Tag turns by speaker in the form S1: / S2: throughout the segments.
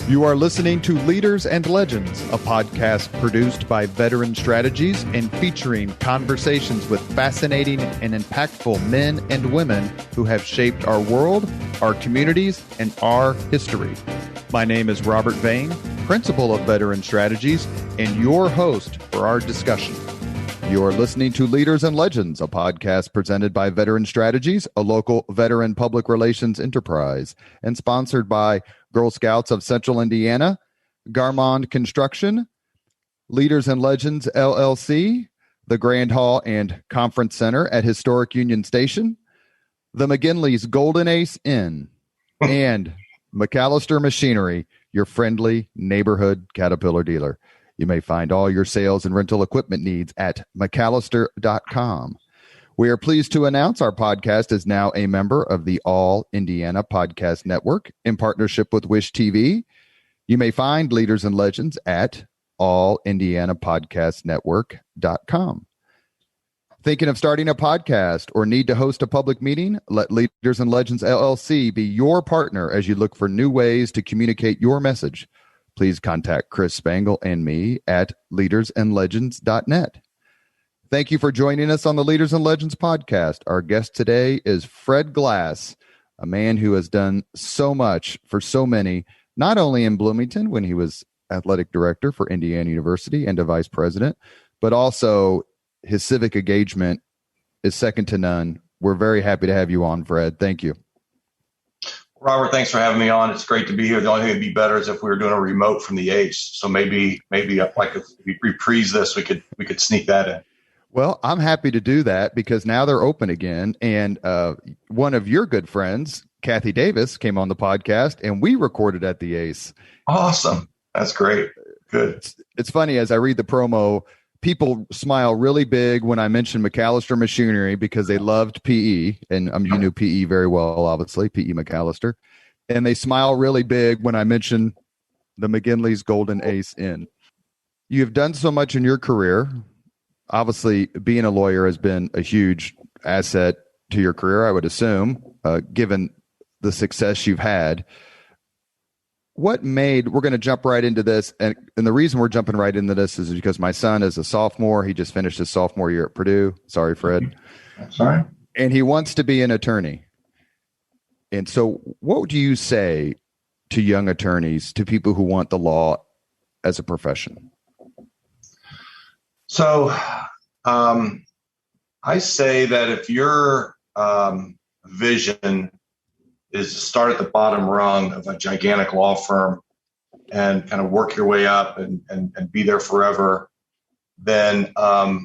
S1: You are listening to Leaders and Legends, a podcast produced by Veteran Strategies and featuring conversations with fascinating and impactful men and women who have shaped our world, our communities, and our history. My name is Robert Vane, Principal of Veteran Strategies, and your host for our discussion. You are listening to Leaders and Legends, a podcast presented by Veteran Strategies, a local veteran public relations enterprise, and sponsored by Girl Scouts of Central Indiana, Garmond Construction, Leaders and Legends, LLC, the Grand Hall and Conference Center at Historic Union Station, the McGinley's Golden Ace Inn, and McAllister Machinery, your friendly neighborhood Caterpillar dealer. You may find all your sales and rental equipment needs at McAllister.com. We are pleased to announce our podcast is now a member of the All Indiana Podcast Network in partnership with Wish TV. You may find Leaders and Legends at allindianapodcastnetwork.com. Thinking of starting a podcast or need to host a public meeting? Let Leaders and Legends LLC be your partner as you look for new ways to communicate your message. Please contact Chris Spangle and me at leadersandlegends.net. Thank you for joining us on the Leaders and Legends podcast. Our guest today is Fred Glass, a man who has done so much for so many, not only in Bloomington when he was athletic director for Indiana University and a vice president, but also his civic engagement is second to none. We're very happy to have you on, Fred. Thank you.
S2: Robert, thanks for having me on. It's great to be here. The only thing that'd be better is if we were doing a remote from the Ace. So maybe like if we reprise this, we could sneak that in.
S1: Well, I'm happy to do that because now they're open again. And one of your good friends, Kathy Davis, came on the podcast and we recorded at the Ace.
S2: Awesome. That's great. Good.
S1: It's funny, as I read the promo, people smile really big when I mention McAllister Machinery because they loved PE. And you knew PE very well, obviously, PE McAllister. And they smile really big when I mention the McGinley's Golden Ace Inn. You've done so much in your career. Obviously, being a lawyer has been a huge asset to your career, I would assume, given the success you've had. We're going to jump right into this. And the reason we're jumping right into this is because my son is a sophomore. He just finished his sophomore year at Purdue. Sorry, Fred.
S2: Sorry.
S1: And he wants to be an attorney. And so what do you say to young attorneys, to people who want the law as a profession?
S2: So I say that if your vision is to start at the bottom rung of a gigantic law firm and kind of work your way up and be there forever, then I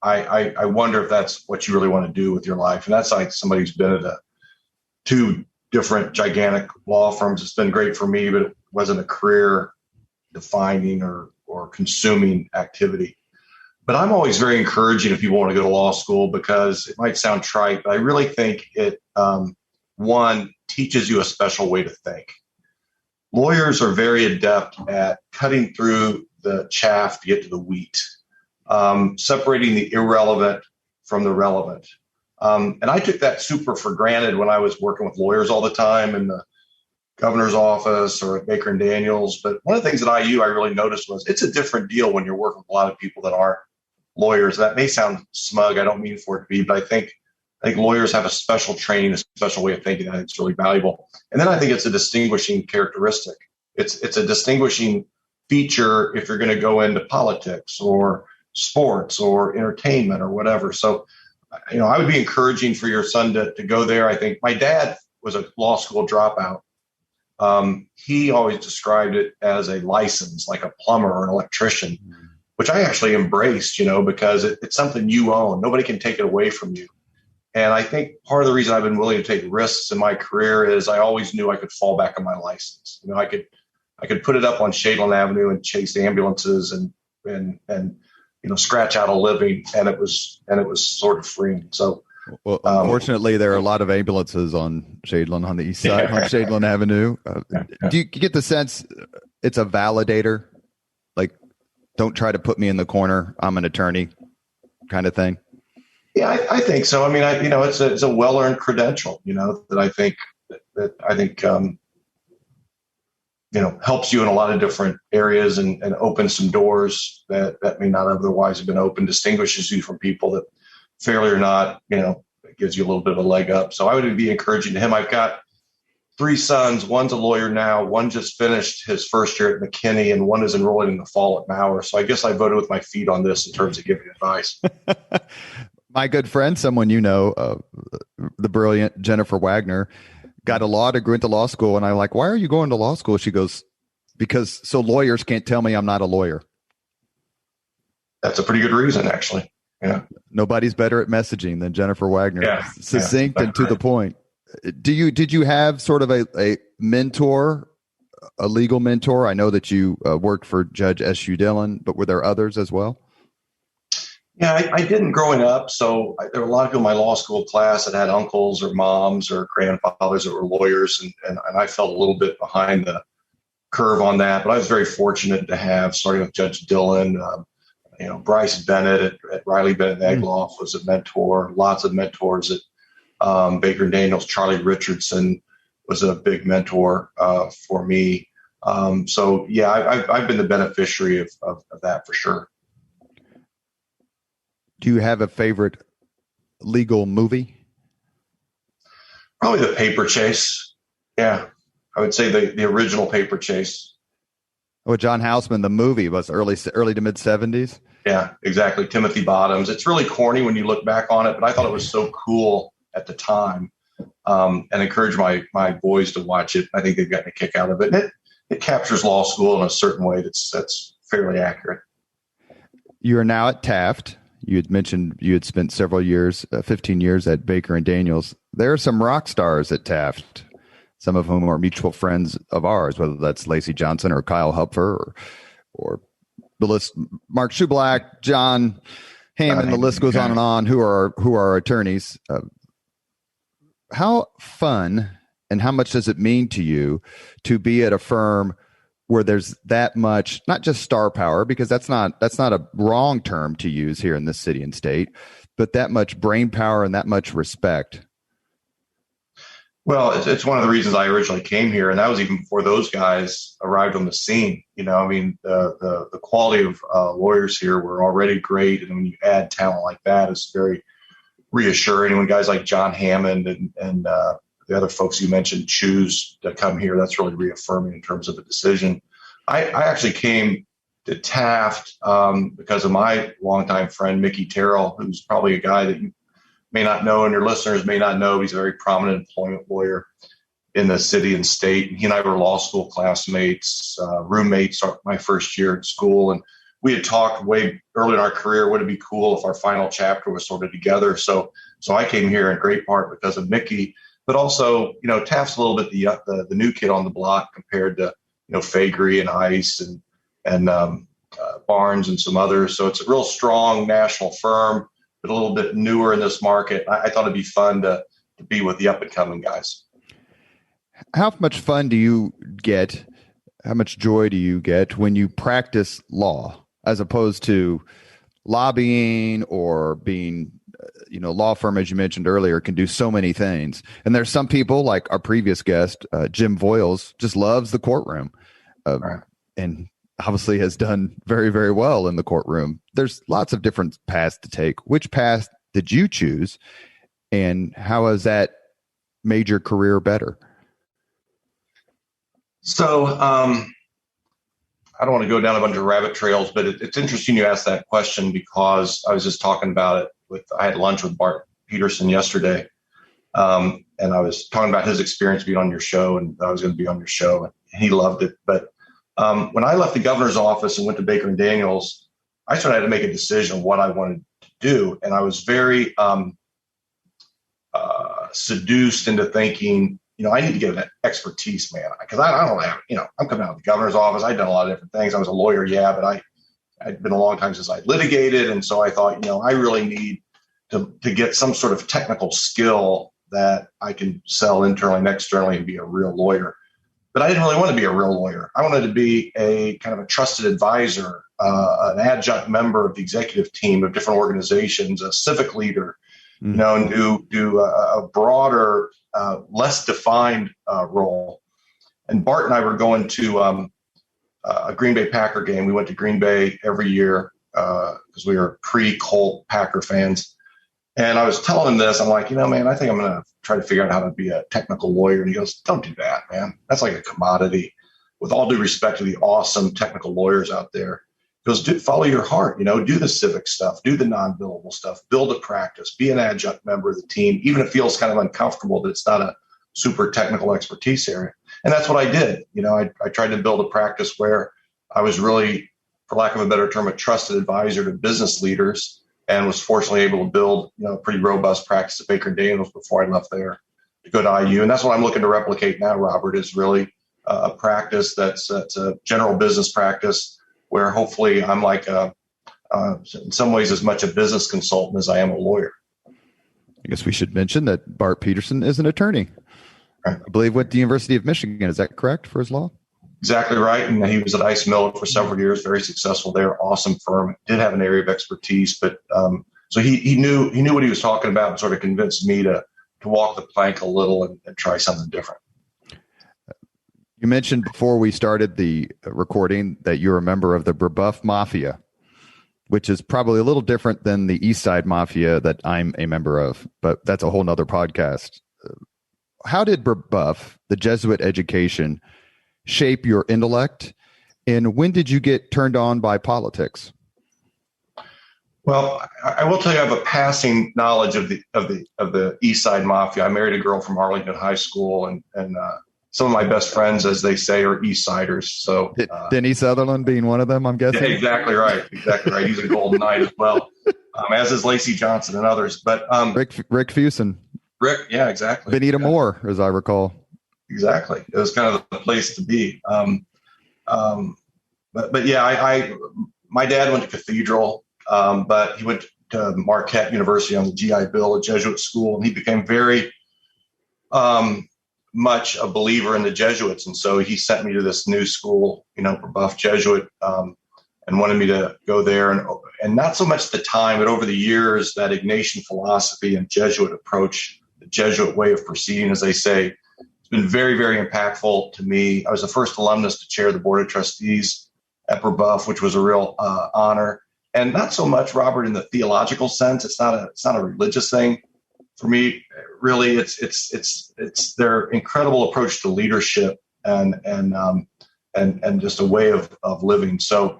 S2: wonder if that's what you really want to do with your life. And that's like somebody who's been at two different gigantic law firms. It's been great for me, but it wasn't a career defining or consuming activity. But I'm always very encouraging if people want to go to law school because it might sound trite, but I really think it, one, teaches you a special way to think. Lawyers are very adept at cutting through the chaff to get to the wheat, separating the irrelevant from the relevant. And I took that super for granted when I was working with lawyers all the time in the governor's office or at Baker and Daniels. But one of the things at IU I really noticed was it's a different deal when you're working with a lot of people that aren't lawyers. That may sound smug. I don't mean for it to be, but I think lawyers have a special training, a special way of thinking. I think it's really valuable. And then I think it's a distinguishing characteristic. It's a distinguishing feature if you're going to go into politics or sports or entertainment or whatever. So, I would be encouraging for your son to go there. I think my dad was a law school dropout. He always described it as a license, like a plumber or an electrician, which I actually embraced, because it's something you own. Nobody can take it away from you. And I think part of the reason I've been willing to take risks in my career is I always knew I could fall back on my license. I could put it up on Shadeland Avenue and chase ambulances and scratch out a living, and it was sort of freeing. So,
S1: well, unfortunately, there are a lot of ambulances on Shadeland, on the east side, on Shadeland Avenue. Do you get the sense it's a validator? Like, don't try to put me in the corner. I'm an attorney, kind of thing.
S2: Yeah, I think so. I mean, it's a well-earned credential, that I think helps you in a lot of different areas and opens some doors that may not otherwise have been open, distinguishes you from people that fairly or not, it gives you a little bit of a leg up. So I would be encouraging to him. I've got 3 sons. One's a lawyer now. One just finished his first year at McKinney, and one is enrolling in the fall at Maurer. So I guess I voted with my feet on this in terms of giving advice.
S1: My good friend, someone the brilliant Jennifer Wagner, got a law degree, went to law school, and I'm like, why are you going to law school? She goes, because so lawyers can't tell me I'm not a lawyer.
S2: That's a pretty good reason, actually. Yeah.
S1: Nobody's better at messaging than Jennifer Wagner.
S2: Yeah.
S1: Succinct and to the point. Did you have sort of a mentor, a legal mentor? I know that you worked for Judge S.U. Dillon, but were there others as well?
S2: Yeah, I didn't growing up. So there were a lot of people in my law school class that had uncles or moms or grandfathers that were lawyers. And I felt a little bit behind the curve on that. But I was very fortunate to have, starting with Judge Dillon, Bryce Bennett at Riley Bennett Egloff was a mentor, lots of mentors at Baker and Daniels. Charlie Richardson was a big mentor for me. So, yeah, I've been the beneficiary of that for sure.
S1: Do you have a favorite legal movie?
S2: Probably The Paper Chase. Yeah, I would say the original Paper Chase.
S1: Well, John Houseman, the movie was early to mid 70s.
S2: Yeah, exactly. Timothy Bottoms. It's really corny when you look back on it, but I thought it was so cool at the time, and encourage my boys to watch it. I think they've gotten a kick out of it. It captures law school in a certain way that's fairly accurate.
S1: You are now at Taft. You had mentioned you had spent several years, 15 years at Baker and Daniels. There are some rock stars at Taft, some of whom are mutual friends of ours, whether that's Lacey Johnson or Kyle Hupfer or the list, Mark Shoeblack, John Hammond, the list goes on and on, who are attorneys. How fun and how much does it mean to you to be at a firm where there's that much, not just star power, because that's not a wrong term to use here in this city and state, but that much brain power and that much respect?
S2: Well, it's one of the reasons I originally came here, and that was even before those guys arrived on the scene. The quality of lawyers here were already great, and when you add talent like that, it's very reassuring. When guys like John Hammond and the other folks you mentioned choose to come here, that's really reaffirming in terms of a decision. I actually came to Taft because of my longtime friend, Mickey Terrell, who's probably a guy that you may not know and your listeners may not know. He's a very prominent employment lawyer in the city and state. He and I were law school classmates, roommates my first year at school. And we had talked way early in our career, would it be cool if our final chapter was sort of together? So I came here in great part because of Mickey. But also, Taft's a little bit the new kid on the block compared to, Faegre and Ice and Barnes and some others. So it's a real strong national firm, but a little bit newer in this market. I thought it'd be fun to be with the up and coming guys.
S1: How much fun do you get? How much joy do you get when you practice law as opposed to lobbying or being law firm, as you mentioned earlier, can do so many things. And there's some people like our previous guest, Jim Voiles, just loves the courtroom and obviously has done very, very well in the courtroom. There's lots of different paths to take. Which path did you choose? And how has that made your career better?
S2: So I don't want to go down a bunch of rabbit trails, but it's interesting you asked that question because I was just talking about it I had lunch with Bart Peterson yesterday. And I was talking about his experience being on your show, and I was going to be on your show, and he loved it. But when I left the governor's office and went to Baker and Daniels, I sort of had to make a decision on what I wanted to do. And I was very seduced into thinking, I need to get an expertise, man, because I don't have, I'm coming out of the governor's office. I'd done a lot of different things. I was a lawyer, but I'd been a long time since I'd litigated. And so I thought, I really need to get some sort of technical skill that I can sell internally and externally and be a real lawyer. But I didn't really want to be a real lawyer. I wanted to be a kind of a trusted advisor, an adjunct member of the executive team of different organizations, a civic leader, and do a broader, less defined role. And Bart and I were going to a Green Bay Packer game. We went to Green Bay every year because we were pre-Colt Packer fans. And I was telling him this. I'm like, man, I think I'm going to try to figure out how to be a technical lawyer. And he goes, don't do that, man. That's like a commodity. With all due respect to the awesome technical lawyers out there, he goes, follow your heart, do the civic stuff, do the non-billable stuff, build a practice, be an adjunct member of the team, even if it feels kind of uncomfortable that it's not a super technical expertise area. And that's what I did. I tried to build a practice where I was really, for lack of a better term, a trusted advisor to business leaders, and was fortunately able to build, a pretty robust practice at Baker & Daniels before I left there to go to IU. And that's what I'm looking to replicate now, Robert, is really a practice that's a general business practice where hopefully I'm like in some ways as much a business consultant as I am a lawyer.
S1: I guess we should mention that Bart Peterson is an attorney.
S2: Right.
S1: I believe with the University of Michigan. Is that correct for his law?
S2: Exactly right. And he was at Ice Miller for several years, very successful there. Awesome firm. Did have an area of expertise, but so he knew what he was talking about and sort of convinced me to walk the plank a little and try something different.
S1: You mentioned before we started the recording that you're a member of the Brebeuf Mafia, which is probably a little different than the East Side Mafia that I'm a member of, but that's a whole nother podcast. How did Brebeuf, the Jesuit education, shape your intellect, and when did you get turned on by politics?
S2: Well, I will tell you, I have a passing knowledge of the East Side Mafia. I married a girl from Arlington High School, and some of my best friends, as they say, are East Siders. So
S1: Denny Sutherland being one of them, I'm guessing.
S2: Yeah, exactly right. He's a Golden Knight as well, as is Lacey Johnson and others. But
S1: Rick Fuson.
S2: Rick, yeah, exactly.
S1: Benita Moore, as I recall.
S2: Exactly. It was kind of the place to be. But yeah, my dad went to Cathedral, but he went to Marquette University on the GI Bill, a Jesuit school, and he became very much a believer in the Jesuits. And so he sent me to this new school, Brebeuf Jesuit, and wanted me to go there. And not so much the time, but over the years, that Ignatian philosophy and Jesuit approach, the Jesuit way of proceeding, as they say, it's been very, very impactful to me. I was the first alumnus to chair the board of trustees at Brebeuf, which was a real honor. And not so much, Robert, in the theological sense. It's not a religious thing for me. Really, it's their incredible approach to leadership and just a way of living. So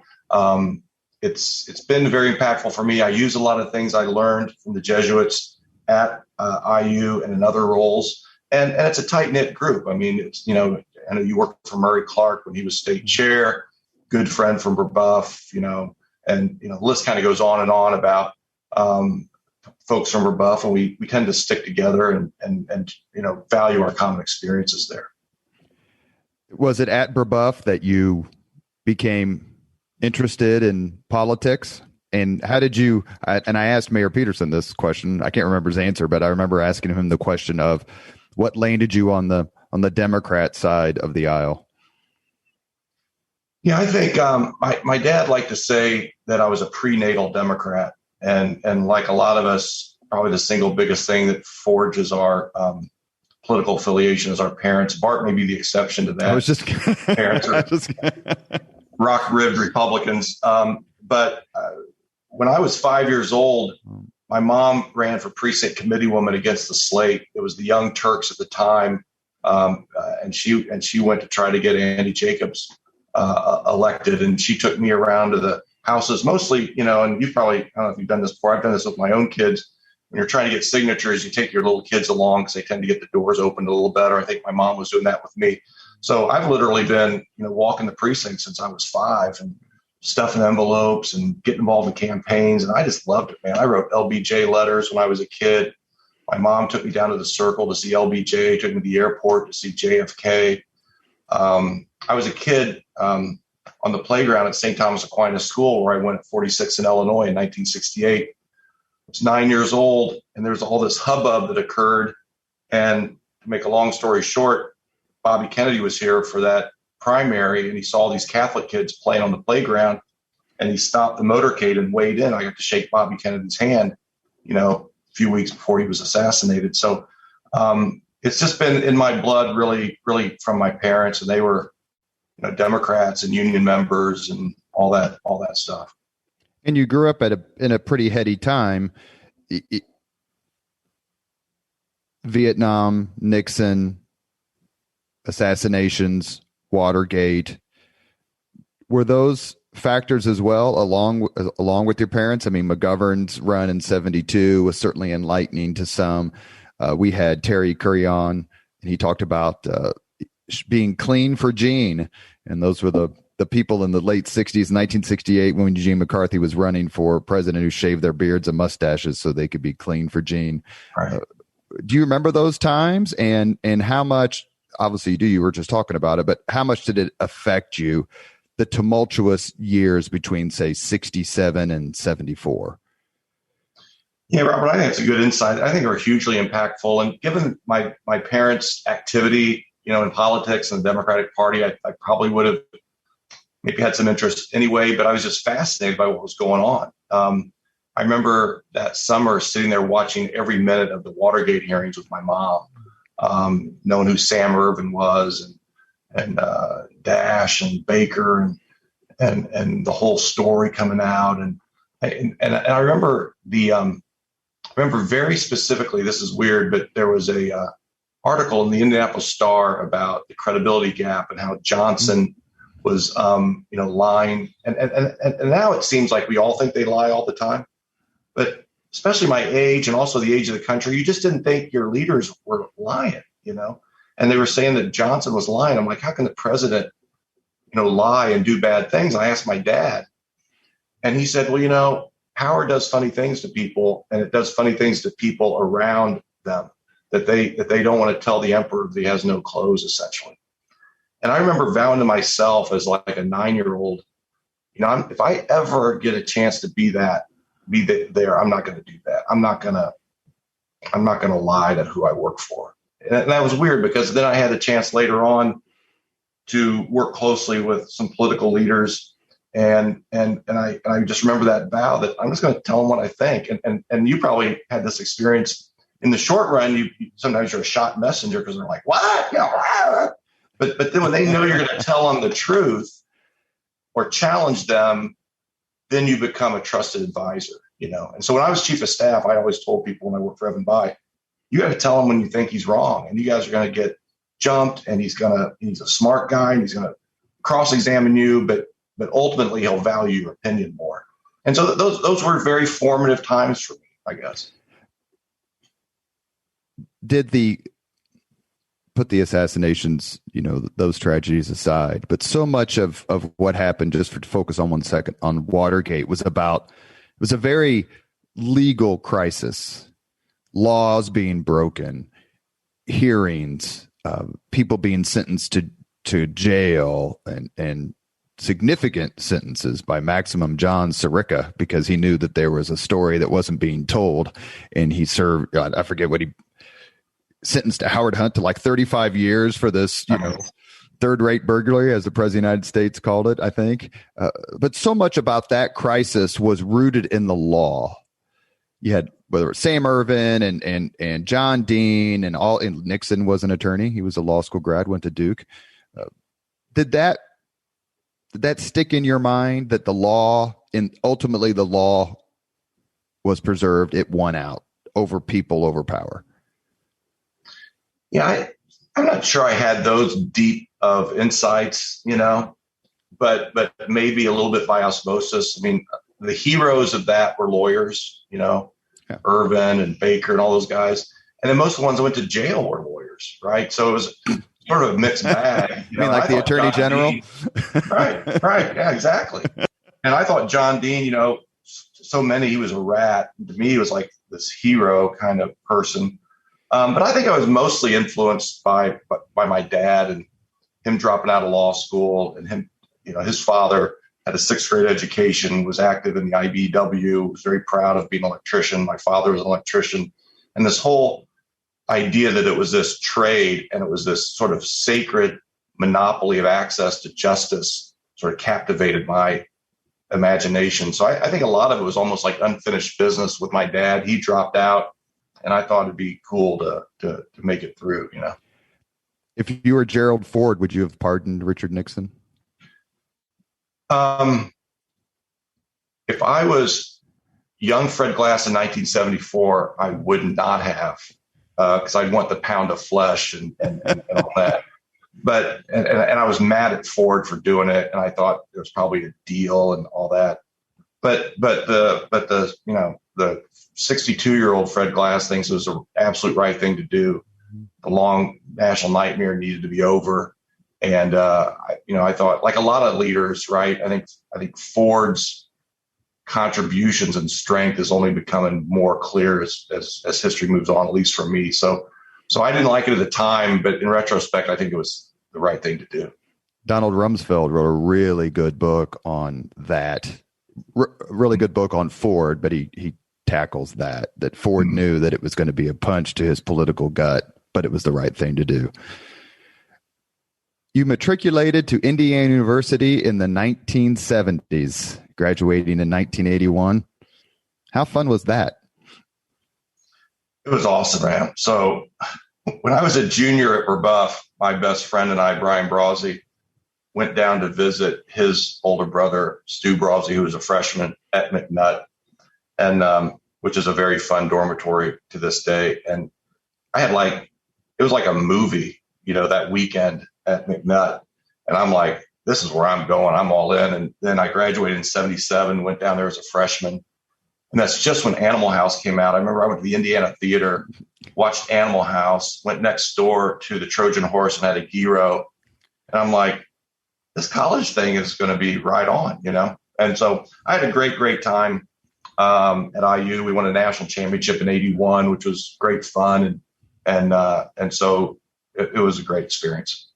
S2: it's been very impactful for me. I use a lot of things I learned from the Jesuits at IU and in other roles. And it's a tight knit group. I mean, I know you worked for Murray Clark when he was state chair, good friend from Brebeuf, and the list kind of goes on and on about folks from Brebeuf, and we tend to stick together and value our common experiences there.
S1: Was it at Brebeuf that you became interested in politics? And how did you, and I asked Mayor Peterson this question, I can't remember his answer, but I remember asking him the question of what landed you on the Democrat side of the aisle?
S2: Yeah, I think my dad liked to say that I was a prenatal Democrat. And like a lot of us, probably the single biggest thing that forges our political affiliation is our parents. Bart may be the exception to that.
S1: I was just
S2: parents are rock-ribbed Republicans. But when I was 5 years old, my mom ran for precinct committee woman against the slate. It was the Young Turks at the time, and she went to try to get Andy Jacobs elected, and she took me around to the houses, mostly, and you probably, I don't know if you've done this before. I've done this with my own kids. When you're trying to get signatures, you take your little kids along because they tend to get the doors opened a little better. I think my mom was doing that with me. So I've literally been, walking the precinct since I was 5 and stuffing envelopes and getting involved in campaigns. And I just loved it, man. I wrote LBJ letters when I was a kid. My mom took me down to the Circle to see LBJ, took me to the airport to see JFK. I was a kid on the playground at St. Thomas Aquinas School, where I went at 46 in Illinois in 1968. I was 9 years old, and there was all this hubbub that occurred. And to make a long story short, Bobby Kennedy was here for that primary, and he saw these Catholic kids playing on the playground, and he stopped the motorcade and weighed in. I got to shake Bobby Kennedy's hand, a few weeks before he was assassinated. So it's just been in my blood, really, really from my parents, and they were, Democrats and union members and all that stuff.
S1: And you grew up in a pretty heady time. Vietnam, Nixon, assassinations, Watergate. Were those factors as well, along with your parents? I mean, McGovern's run in '72 was certainly enlightening to some. We had Terry Curry on, and he talked about being clean for Gene, and those were the people in the late '60s, 1968, when Eugene McCarthy was running for president, who shaved their beards and mustaches so they could be clean for Gene.
S2: Right.
S1: Do you remember those times, and how much? Obviously, you do. You were just talking about it, but how much did it affect you? The tumultuous years between, say, 67 and 74.
S2: Yeah, Robert, I think that's a good insight. I think they were hugely impactful. And given my parents' activity, in politics and the Democratic Party, I probably would have maybe had some interest anyway, but I was just fascinated by what was going on. I remember that summer sitting there watching every minute of the Watergate hearings with my mom, knowing who Sam Ervin was and Dash and Baker and the whole story coming out. And I remember very specifically, this is weird, but there was a article in the Indianapolis Star about the credibility gap and how Johnson was, lying. And now it seems like we all think they lie all the time, but especially my age and also the age of the country, you just didn't think your leaders were lying, and they were saying that Johnson was lying. I'm like, how can the president, lie and do bad things? I asked my dad, and he said, well, power does funny things to people, and it does funny things to people around them that they don't want to tell the emperor that he has no clothes, essentially. And I remember vowing to myself as like a 9-year-old, if I ever get a chance to be there, I'm not going to do that. I'm not going to lie to who I work for. And that was weird, because then I had the chance later on to work closely with some political leaders. And I just remember that vow that I'm just going to tell them what I think. And you probably had this experience in the short run. You sometimes you're a shot messenger, because they're like, what? But then when they know you're going to tell them the truth or challenge them, then you become a trusted advisor, And so when I was chief of staff, I always told people when I worked for Evan Bayh, you got to tell him when you think he's wrong, and you guys are going to get jumped, and he's a smart guy, and he's going to cross-examine you, but ultimately he'll value your opinion more. And so those were very formative times for me, I guess.
S1: Put the assassinations, those tragedies aside, but so much of what happened, just to focus on 1 second, on Watergate was a very legal crisis, laws being broken, hearings, people being sentenced to jail, and significant sentences by maximum John Sirica, because he knew that there was a story that wasn't being told, and he served, I forget what he sentenced Howard Hunt to, like 35 years for this, third-rate burglary, as the president of the United States called it, I think. But so much about that crisis was rooted in the law. You had whether it was Sam Ervin and John Dean and Nixon was an attorney. He was a law school grad, went to Duke. Did that stick in your mind that ultimately the law was preserved? It won out over people, over power.
S2: Yeah, I'm not sure I had those deep of insights, but maybe a little bit by osmosis. I mean, the heroes of that were lawyers, Ervin and Baker and all those guys. And then most of the ones that went to jail were lawyers, right? So it was sort of a mixed bag.
S1: You mean like the Attorney General?
S2: Right. Yeah, exactly. And I thought John Dean, so many, he was a rat. To me, he was like this hero kind of person. But I think I was mostly influenced by my dad and him dropping out of law school, and him, his father had a 6th grade education, was active in the IBEW, was very proud of being an electrician. My father was an electrician. And this whole idea that it was this trade and it was this sort of sacred monopoly of access to justice sort of captivated my imagination. So I think a lot of it was almost like unfinished business with my dad. He dropped out. and I thought it'd be cool to make it through.
S1: If you were Gerald Ford, would you have pardoned Richard Nixon?
S2: If I was young Fred Glass in 1974, I would not have, because I'd want the pound of flesh and all that. But and I was mad at Ford for doing it, and I thought there was probably a deal and all that. But the 62-year-old Fred Glass thinks it was the absolute right thing to do. The long national nightmare needed to be over, and I thought, like a lot of leaders, right? I think Ford's contributions and strength is only becoming more clear as history moves on, at least for me. So I didn't like it at the time, but in retrospect, I think it was the right thing to do.
S1: Donald Rumsfeld wrote a really good book on that, really good book on Ford, but he tackles that Ford knew that it was going to be a punch to his political gut, but it was the right thing to do. You matriculated to Indiana University in the 1970s, graduating in 1981. How fun was that?
S2: It was awesome, man. So when I was a junior at Rebuff, my best friend and I, Brian Brawsey, went down to visit his older brother, Stu Brawsey, who was a freshman at McNutt, and which is a very fun dormitory to this day. And I had it was like a movie, that weekend at McNutt. And I'm like, this is where I'm going. I'm all in. And then I graduated in 77, went down there as a freshman. And that's just when Animal House came out. I remember I went to the Indiana Theater, watched Animal House, went next door to the Trojan Horse and had a gyro. And I'm like, this college thing is going to be right on, And so I had a great time at IU. We won a national championship in 81, which was great fun. And so it was a great experience.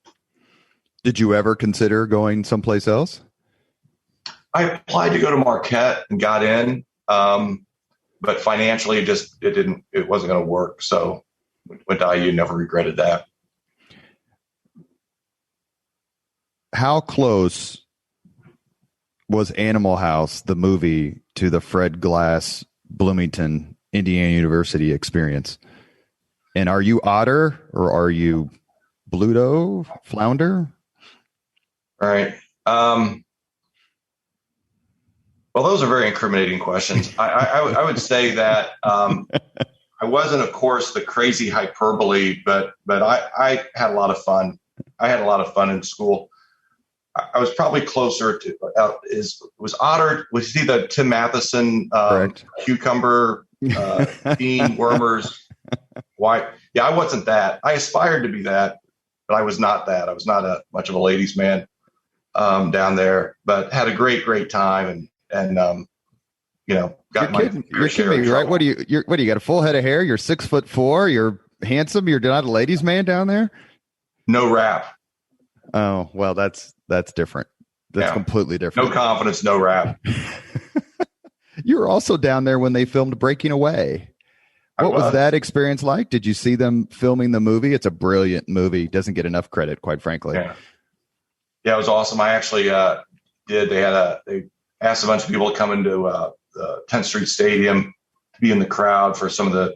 S1: Did you ever consider going someplace else?
S2: I applied to go to Marquette and got in. But financially it wasn't going to work. So went to IU, never regretted that.
S1: How close was Animal House, the movie, to the Fred Glass Bloomington Indiana University experience? And are you otter or are you Bluto, flounder?
S2: All right. Well, those are very incriminating questions. I would say that I wasn't, of course, the crazy hyperbole, but I had a lot of fun. I had a lot of fun in school. I was probably closer to was Otter. Was he the Tim Matheson cucumber bean wormers? Why? Yeah, I wasn't that. I aspired to be that, but I was not that. I was not much of a ladies' man down there, but had a great time and got
S1: you're kidding me, right? What do you got a full head of hair? You're 6'4". You're handsome. You're not a ladies' man down there.
S2: No rap.
S1: Oh, well, that's different. That's completely different.
S2: No confidence, no rap.
S1: You were also down there when they filmed Breaking Away. What was that experience like? Did you see them filming the movie? It's a brilliant movie. Doesn't get enough credit, quite frankly.
S2: Yeah, it was awesome. I actually did. They asked a bunch of people to come into the 10th Street Stadium to be in the crowd for some of the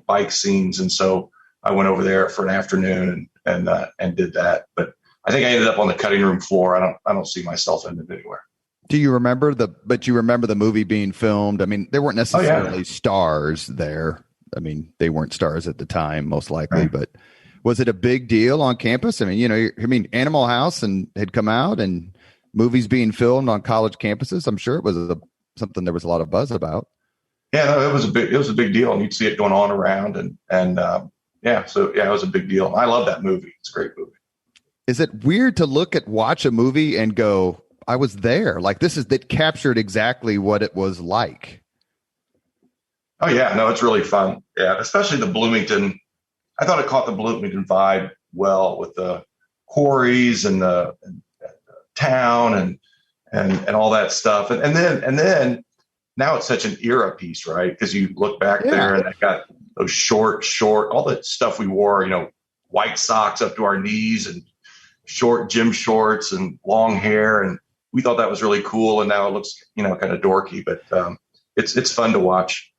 S2: bike scenes, and so I went over there for an afternoon and did that. But I think I ended up on the cutting room floor. I don't see myself in it anywhere.
S1: Do you remember the movie being filmed? I mean, they weren't necessarily stars there. I mean, they weren't stars at the time, most likely,
S2: right.
S1: But was it a big deal on campus? I mean, Animal House had come out and movies being filmed on college campuses. I'm sure it was something there was a lot of buzz about.
S2: Yeah, no, it was a big deal, and you'd see it going on around, it was a big deal. I love that movie. It's a great movie.
S1: Is it weird to watch a movie and go, I was there? Like that captured exactly what it was like.
S2: Oh yeah, no, it's really fun. Yeah, especially the Bloomington. I thought it caught the Bloomington vibe well with the quarries and the town and all that stuff. And then now it's such an era piece, right? Because you look back there and I got those short, all the stuff we wore, white socks up to our knees and short gym shorts and long hair. And we thought that was really cool. And now it looks, kind of dorky, but it's fun to watch.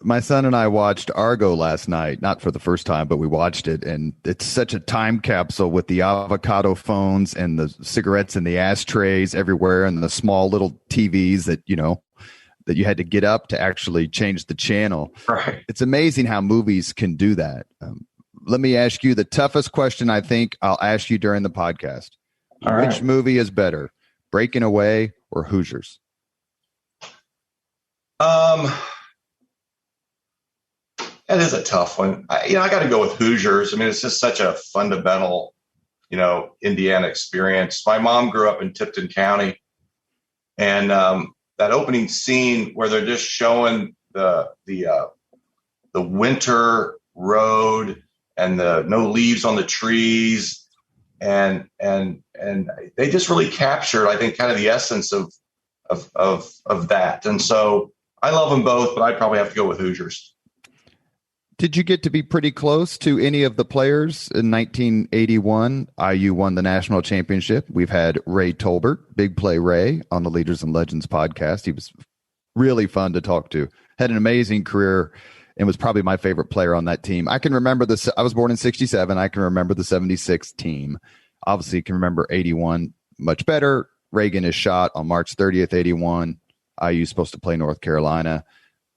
S1: My son and I watched Argo last night, not for the first time, but we watched it. And it's such a time capsule with the avocado phones and the cigarettes and the ashtrays everywhere and the small little TVs that, that you had to get up to actually change the channel.
S2: Right.
S1: It's amazing how movies can do that. Let me ask you the toughest question I think I'll ask you during the podcast.
S2: All
S1: Which
S2: right.
S1: movie is better, Breaking Away or Hoosiers?
S2: That is a tough one. I got to go with Hoosiers. I mean, it's just such a fundamental, Indiana experience. My mom grew up in Tipton County, and that opening scene where they're just showing the winter road and the no leaves on the trees, and they just really captured, I think, kind of the essence of that. And so I love them both, but I'd probably have to go with Hoosiers.
S1: Did you get to be pretty close to any of the players in 1981? IU won the national championship. We've had Ray Tolbert, Big Play Ray, on the Leaders and Legends podcast. He was really fun to talk to. Had an amazing career and was probably my favorite player on that team. I can remember this. I was born in 67. I can remember the 76 team. Obviously, you can remember 81 much better. Reagan is shot on March 30th, 81. IU supposed to play North Carolina.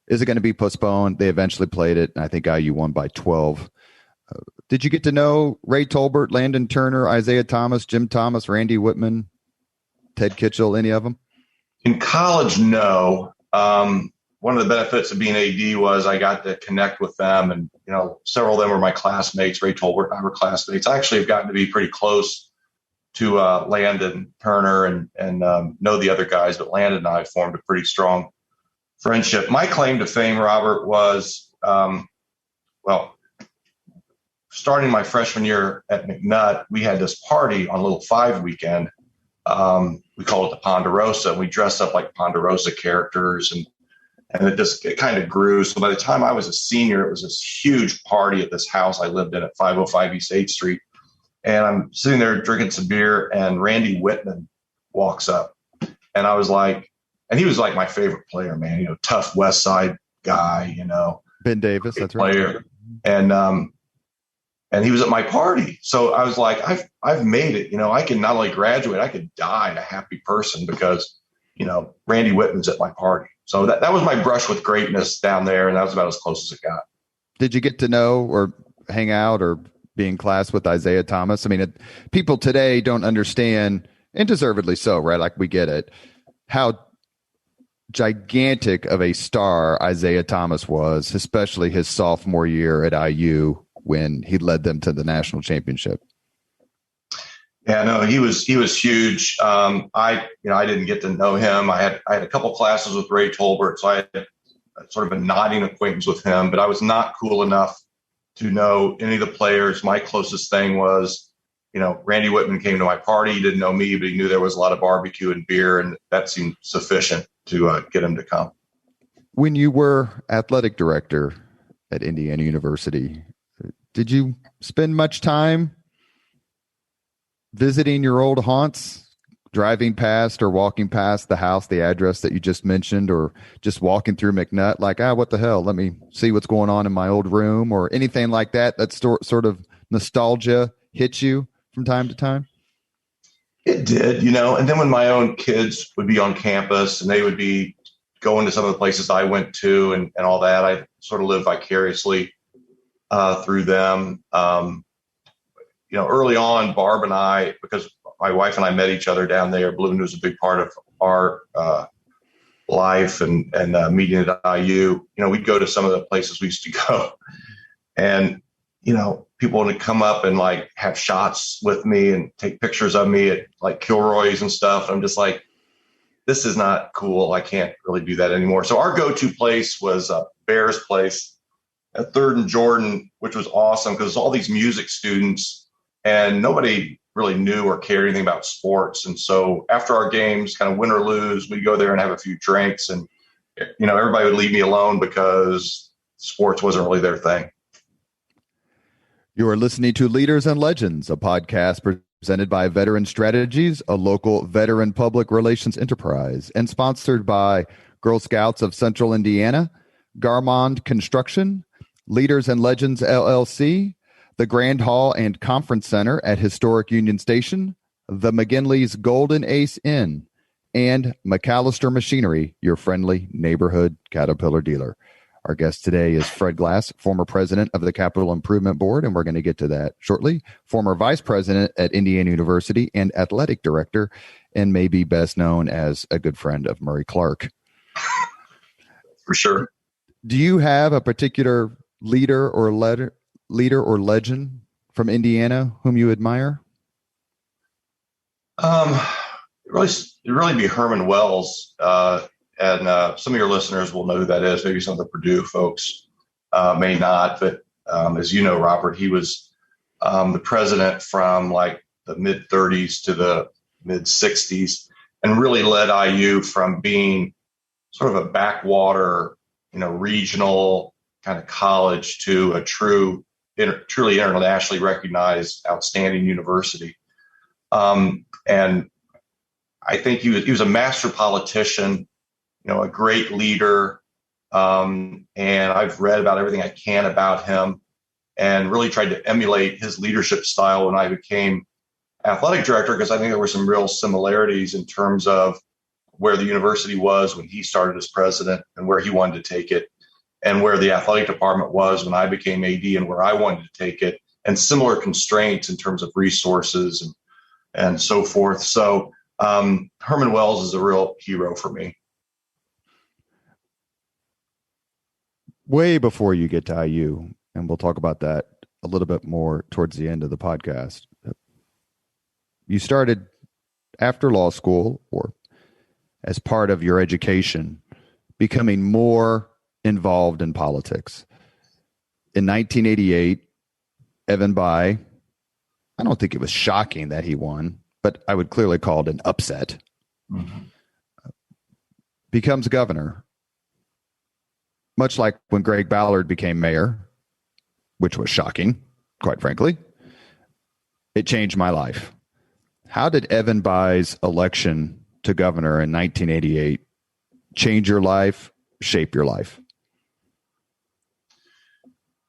S1: Is it going to be postponed? They eventually played it, and I think IU won by 12. Did you get to know Ray Tolbert, Landon Turner, Isaiah Thomas, Jim Thomas, Randy Whitman, Ted Kitchell, any of them?
S2: In college, no. One of the benefits of being AD was I got to connect with them, and several of them were my classmates. Ray Tolbert and I were classmates. I actually have gotten to be pretty close to Landon Turner and know the other guys, but Landon and I formed a pretty strong friendship. My claim to fame, Robert, was, starting my freshman year at McNutt, we had this party on Little Five weekend. We called it the Ponderosa. We dressed up like Ponderosa characters, and it kind of grew. So by the time I was a senior, it was this huge party at this house I lived in at 505 East 8th Street. And I'm sitting there drinking some beer, and Randy Whitman walks up. And I was like, and he was like my favorite player, man, tough West Side guy,
S1: Ben Davis, that's
S2: player.
S1: Right.
S2: And he was at my party. So I was like, I've made it. I can not only graduate, I could die a happy person because, Randy Whitman's at my party. So that was my brush with greatness down there. And that was about as close as it got.
S1: Did you get to know or hang out or be in class with Isaiah Thomas? I mean, people today don't understand, and deservedly so, right? Like, we get it, how gigantic of a star Isaiah Thomas was, especially his sophomore year at IU when he led them to the national championship.
S2: Yeah, no, he was huge. I didn't get to know him. I had a couple classes with Ray Tolbert, so I had sort of a nodding acquaintance with him, but I was not cool enough to know any of the players. My closest thing was, Randy Whitman came to my party. He didn't know me, but he knew there was a lot of barbecue and beer, and that seemed sufficient to get him to come.
S1: When you were athletic director at Indiana University, did you spend much time visiting your old haunts, driving past or walking past the house, the address that you just mentioned, or just walking through McNutt like, what the hell? Let me see what's going on in my old room, or anything like that? That sort of nostalgia hits you from time to time?
S2: It did, and then when my own kids would be on campus and they would be going to some of the places I went to and all that, I sort of lived vicariously through them. Early on, Barb and I, because my wife and I met each other down there, Bloomington was a big part of our life and meeting at IU. We'd go to some of the places we used to go, and people would come up and like have shots with me and take pictures of me at like Kilroy's and stuff. I'm just like, this is not cool. I can't really do that anymore. So our go-to place was Bear's Place at 3rd and Jordan, which was awesome because all these music students and nobody really knew or cared anything about sports. And so after our games, kind of win or lose, we'd go there and have a few drinks, and, everybody would leave me alone because sports wasn't really their thing.
S1: You are listening to Leaders and Legends, a podcast presented by Veteran Strategies, a local veteran public relations enterprise, and sponsored by Girl Scouts of Central Indiana, Garmond Construction, Leaders and Legends LLC, the Grand Hall and Conference Center at Historic Union Station, the McGinley's Golden Ace Inn, and McAllister Machinery, your friendly neighborhood Caterpillar dealer. Our guest today is Fred Glass, former president of the Capital Improvement Board, and we're going to get to that shortly. Former vice president at Indiana University and athletic director, and maybe best known as a good friend of Murray Clark.
S2: For sure.
S1: Do you have a particular leader or legend from Indiana whom you admire?
S2: It'd really be Herman Wells. And some of your listeners will know who that is. Maybe some of the Purdue folks may not. But as you know, Robert, he was the president from like the mid 30s to the mid 60s and really led IU from being sort of a backwater, regional kind of college to a truly internationally recognized, outstanding university. And I think he was a master politician, a great leader. And I've read about everything I can about him and really tried to emulate his leadership style when I became athletic director, because I think there were some real similarities in terms of where the university was when he started as president and where he wanted to take it, and where the athletic department was when I became AD and where I wanted to take it, and similar constraints in terms of resources and so forth. So Herman Wells is a real hero for me.
S1: Way before you get to IU, and we'll talk about that a little bit more towards the end of the podcast, you started after law school, or as part of your education, becoming more involved in politics. In 1988, Evan Bayh, I don't think it was shocking that he won, but I would clearly call it an upset, becomes governor. Much like when Greg Ballard became mayor, which was shocking, quite frankly. It changed my life. How did Evan Bayh's election to governor in 1988 change your life, shape your life?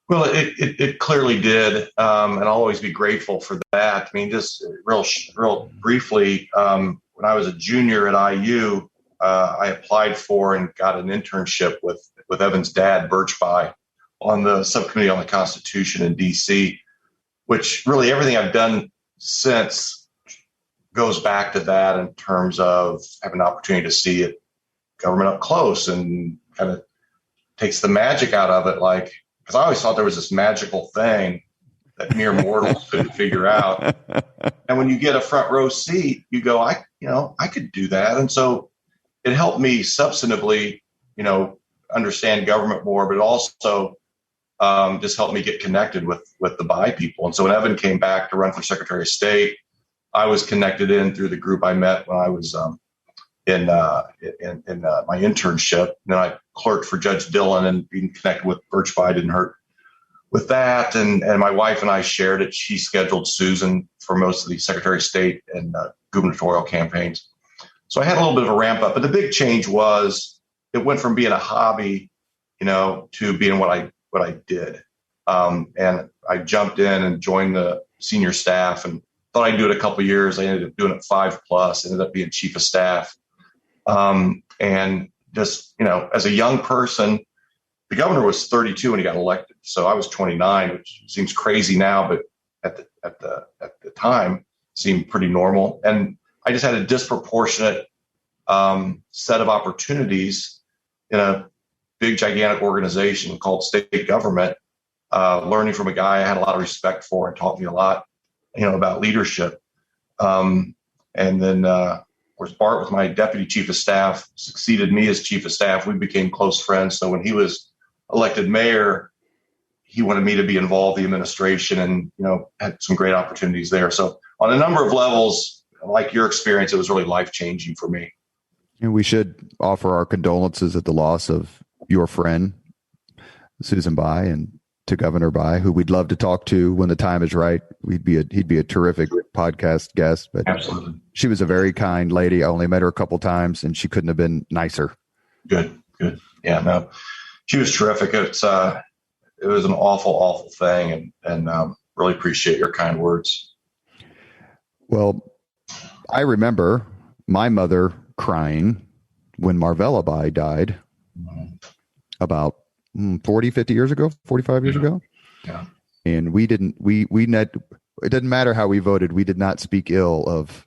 S2: Well, it clearly did, and I'll always be grateful for that. I mean, just real briefly, when I was a junior at IU, I applied for and got an internship with Evan's dad, Birch Bayh, on the subcommittee on the Constitution in D.C., which really everything I've done since goes back to that in terms of having an opportunity to see it, government up close, and kind of takes the magic out of it. Like, because I always thought there was this magical thing that mere mortals couldn't figure out. And when you get a front row seat, you go, I could do that. And so it helped me substantively, understand government more, but also just helped me get connected with the Bayh people. And so when Evan came back to run for Secretary of State, I was connected in through the group I met when I was in my internship. And then I clerked for Judge Dillon, and being connected with Birch Bayh didn't hurt with that. And my wife and I shared it. She scheduled Susan for most of the Secretary of State and gubernatorial campaigns. So I had a little bit of a ramp up, but the big change was it went from being a hobby, to being what I did. And I jumped in and joined the senior staff and thought I'd do it a couple of years. I ended up doing it 5+, ended up being chief of staff. And just, as a young person, the governor was 32 when he got elected. So I was 29, which seems crazy now, but at the time seemed pretty normal. And I just had a disproportionate set of opportunities in a big, gigantic organization called state government, learning from a guy I had a lot of respect for and taught me a lot, about leadership. And then, of course, Bart was my deputy chief of staff, succeeded me as chief of staff. We became close friends. So when he was elected mayor, he wanted me to be involved in the administration and, had some great opportunities there. So on a number of levels, like your experience, it was really life-changing for me.
S1: And we should offer our condolences at the loss of your friend, Susan Bayh, and to Governor Bayh, who we'd love to talk to when the time is right. He'd be a terrific podcast guest. But
S2: absolutely,
S1: she was a very kind lady. I only met her a couple times, and she couldn't have been nicer.
S2: Good. Yeah, no. she was terrific. It was an awful thing, and really appreciate your kind words.
S1: Well, I remember my mother crying when Marvella died about 40, 50 years ago, 45 years ago.
S2: Yeah.
S1: And we it didn't matter how we voted. We did not speak ill of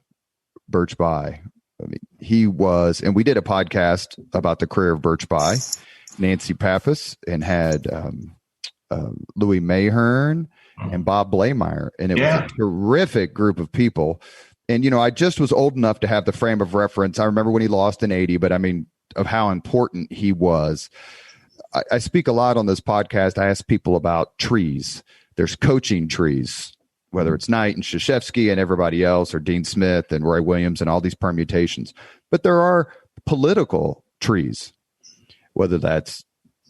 S1: Birch Bayh. I mean, he was, and we did a podcast about the career of Birch Bayh, Nancy Pappas, and had Louis Mahern and Bob Blameyer. And it was a terrific group of people. And, I just was old enough to have the frame of reference. I remember when he lost in 80, but I mean, of how important he was. I speak a lot on this podcast. I ask people about trees. There's coaching trees, whether it's Knight and Krzyzewski and everybody else, or Dean Smith and Roy Williams and all these permutations. But there are political trees, whether that's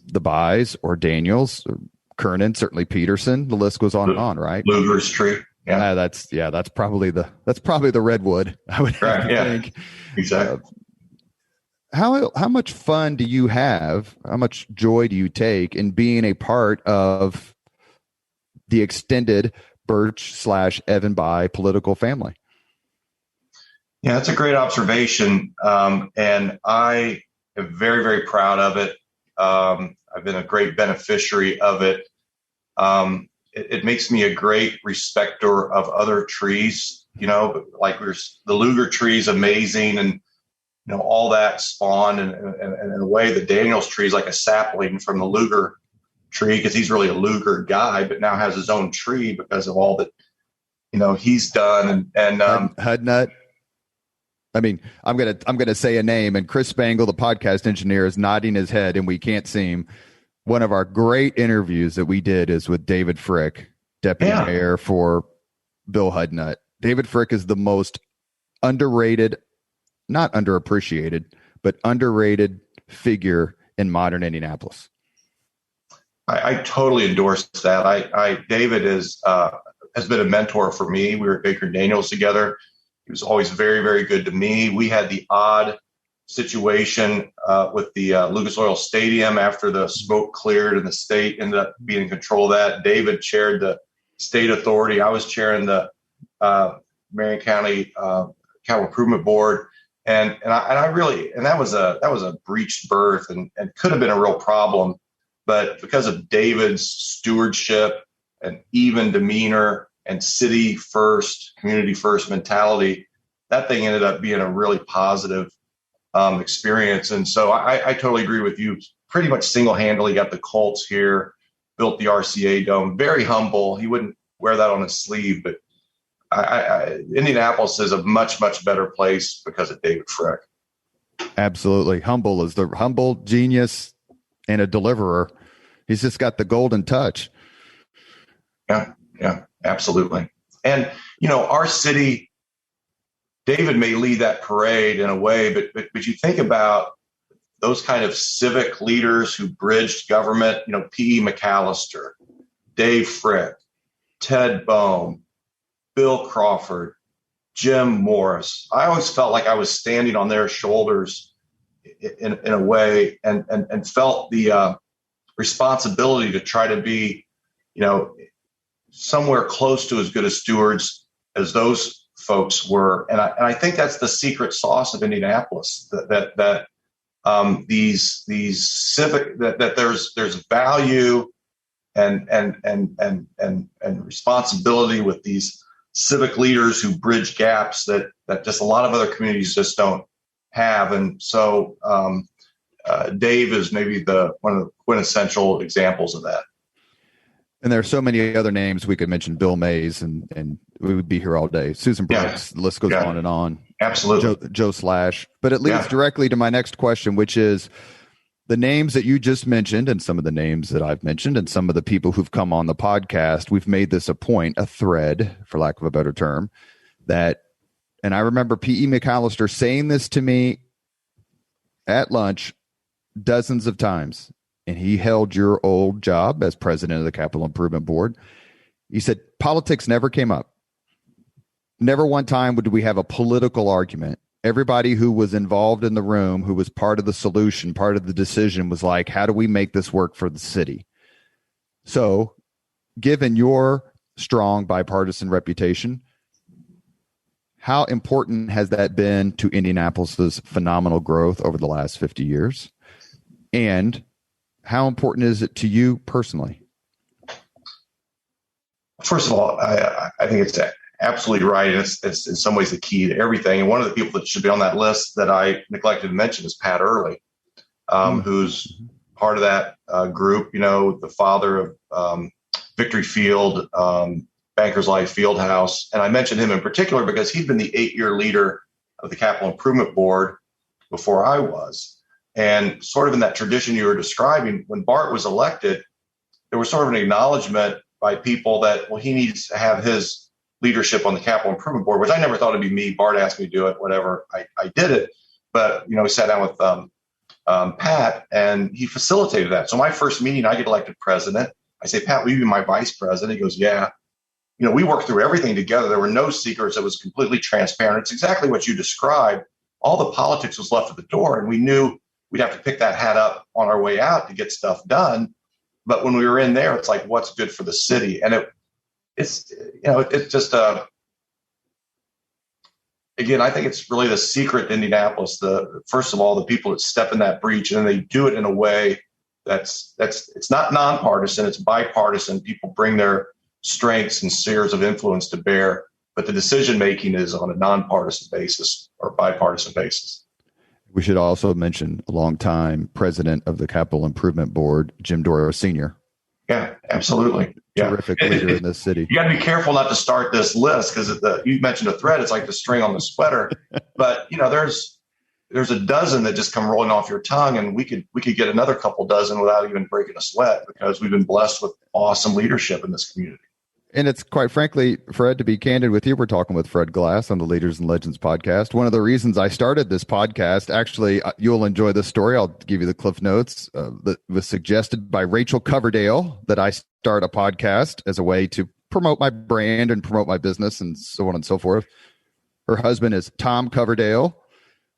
S1: the Bayhs or Daniels or Kernan, certainly Peterson. The list goes on and on, right?
S2: Lugar's tree. Yeah,
S1: that's probably the redwood, I would have to think.
S2: Exactly.
S1: How much fun do you have? How much joy do you take in being a part of the extended Birch/Evan Bayh political family?
S2: Yeah, that's a great observation, and I am very, very proud of it. I've been a great beneficiary of it. It makes me a great respecter of other trees. Like the Lugar tree is amazing, and all that spawned, and in a way, the Daniels tree is like a sapling from the Lugar tree, because he's really a Lugar guy, but now has his own tree because of all that he's done. And
S1: Hudnut. I mean, I'm gonna say a name, and Chris Spangle, the podcast engineer, is nodding his head, and we can't see him. One of our great interviews that we did is with David Frick, deputy mayor for Bill Hudnut. David Frick is the most underrated, not underappreciated, but underrated figure in modern Indianapolis.
S2: I totally endorse that. David has been a mentor for me. We were at Baker Daniels together. He was always very, very good to me. We had the odd situation with the Lucas Oil Stadium after the smoke cleared and the state ended up being in control of that. David chaired the state authority. I was chairing the Marion County Capital Improvement Board, and that was a breached berth and could have been a real problem, but because of David's stewardship and even demeanor and city first, community first mentality, that thing ended up being a really positive experience. And so I totally agree with you. Pretty much single-handedly got the Colts here, built the RCA Dome. Very humble. He wouldn't wear that on his sleeve, but Indianapolis is a much, much better place because of David Frick.
S1: Absolutely. Humble is the humble genius and a deliverer. He's just got the golden touch.
S2: Yeah, absolutely. And, our city, David may lead that parade in a way, but you think about those kind of civic leaders who bridged government, P.E. McAllister, Dave Frick, Ted Bohm, Bill Crawford, Jim Morris. I always felt like I was standing on their shoulders in a way, and felt the responsibility to try to be, somewhere close to as good as stewards as those folks were. And I think that's the secret sauce of Indianapolis, that these civic, that there's value and responsibility with these civic leaders who bridge gaps that just a lot of other communities just don't have. And so Dave is maybe one of the quintessential examples of that.
S1: And there are so many other names we could mention. Bill Mays, and we would be here all day. Susan Brooks, the list goes on and on.
S2: Absolutely.
S1: Joe Slash. But it leads directly to my next question, which is the names that you just mentioned, and some of the names that I've mentioned, and some of the people who've come on the podcast. We've made this a point, a thread, for lack of a better term, that, and I remember P.E. McAllister saying this to me at lunch dozens of times. And he held your old job as president of the Capital Improvement Board. He said, politics never came up. Never one time would we have a political argument. everybody who was involved in the room, who was part of the solution, part of the decision, was like, how do we make this work for the city? So given your strong bipartisan reputation, how important has that been to Indianapolis's phenomenal growth over the last 50 years? And how important is it to you personally?
S2: First of all, I think it's absolutely right. It's in some ways the key to everything. And one of the people that should be on that list that I neglected to mention is Pat Early, who's part of that group, the father of Victory Field, Bankers Life Fieldhouse. And I mentioned him in particular because he'd been the 8-year leader of the Capital Improvement Board before I was. And sort of in that tradition you were describing, when Bart was elected, there was sort of an acknowledgement by people that, well, he needs to have his leadership on the Capital Improvement Board, which I never thought it'd be me. Bart asked me to do it, whatever. I did it. But, we sat down with Pat, and he facilitated that. So my first meeting, I get elected president. I say, Pat, will you be my vice president? He goes, yeah. We worked through everything together. There were no secrets. It was completely transparent. It's exactly what you described. All the politics was left at the door, and we knew we'd have to pick that hat up on our way out to get stuff done. But when we were in there, it's like, what's good for the city? And it's just, again, I think it's really the secret to Indianapolis. First of all, the people that step in that breach, and they do it in a way it's not nonpartisan, it's bipartisan. People bring their strengths and spheres of influence to bear, but the decision-making is on a nonpartisan basis or bipartisan basis.
S1: We should also mention a longtime president of the Capital Improvement Board, Jim Doro Sr.
S2: Yeah, absolutely. Yeah.
S1: Terrific leader in this city.
S2: You got to be careful not to start this list because you mentioned a thread. It's like the string on the sweater. But, there's a dozen that just come rolling off your tongue, and we could get another couple dozen without even breaking a sweat because we've been blessed with awesome leadership in this community.
S1: And it's quite frankly, Fred, to be candid with you, we're talking with Fred Glass on the Leaders and Legends podcast. One of the reasons I started this podcast, actually, you'll enjoy this story. I'll give you the cliff notes. That was suggested by Rachel Coverdale that I start a podcast as a way to promote my brand and promote my business and so on and so forth. Her husband is Tom Coverdale,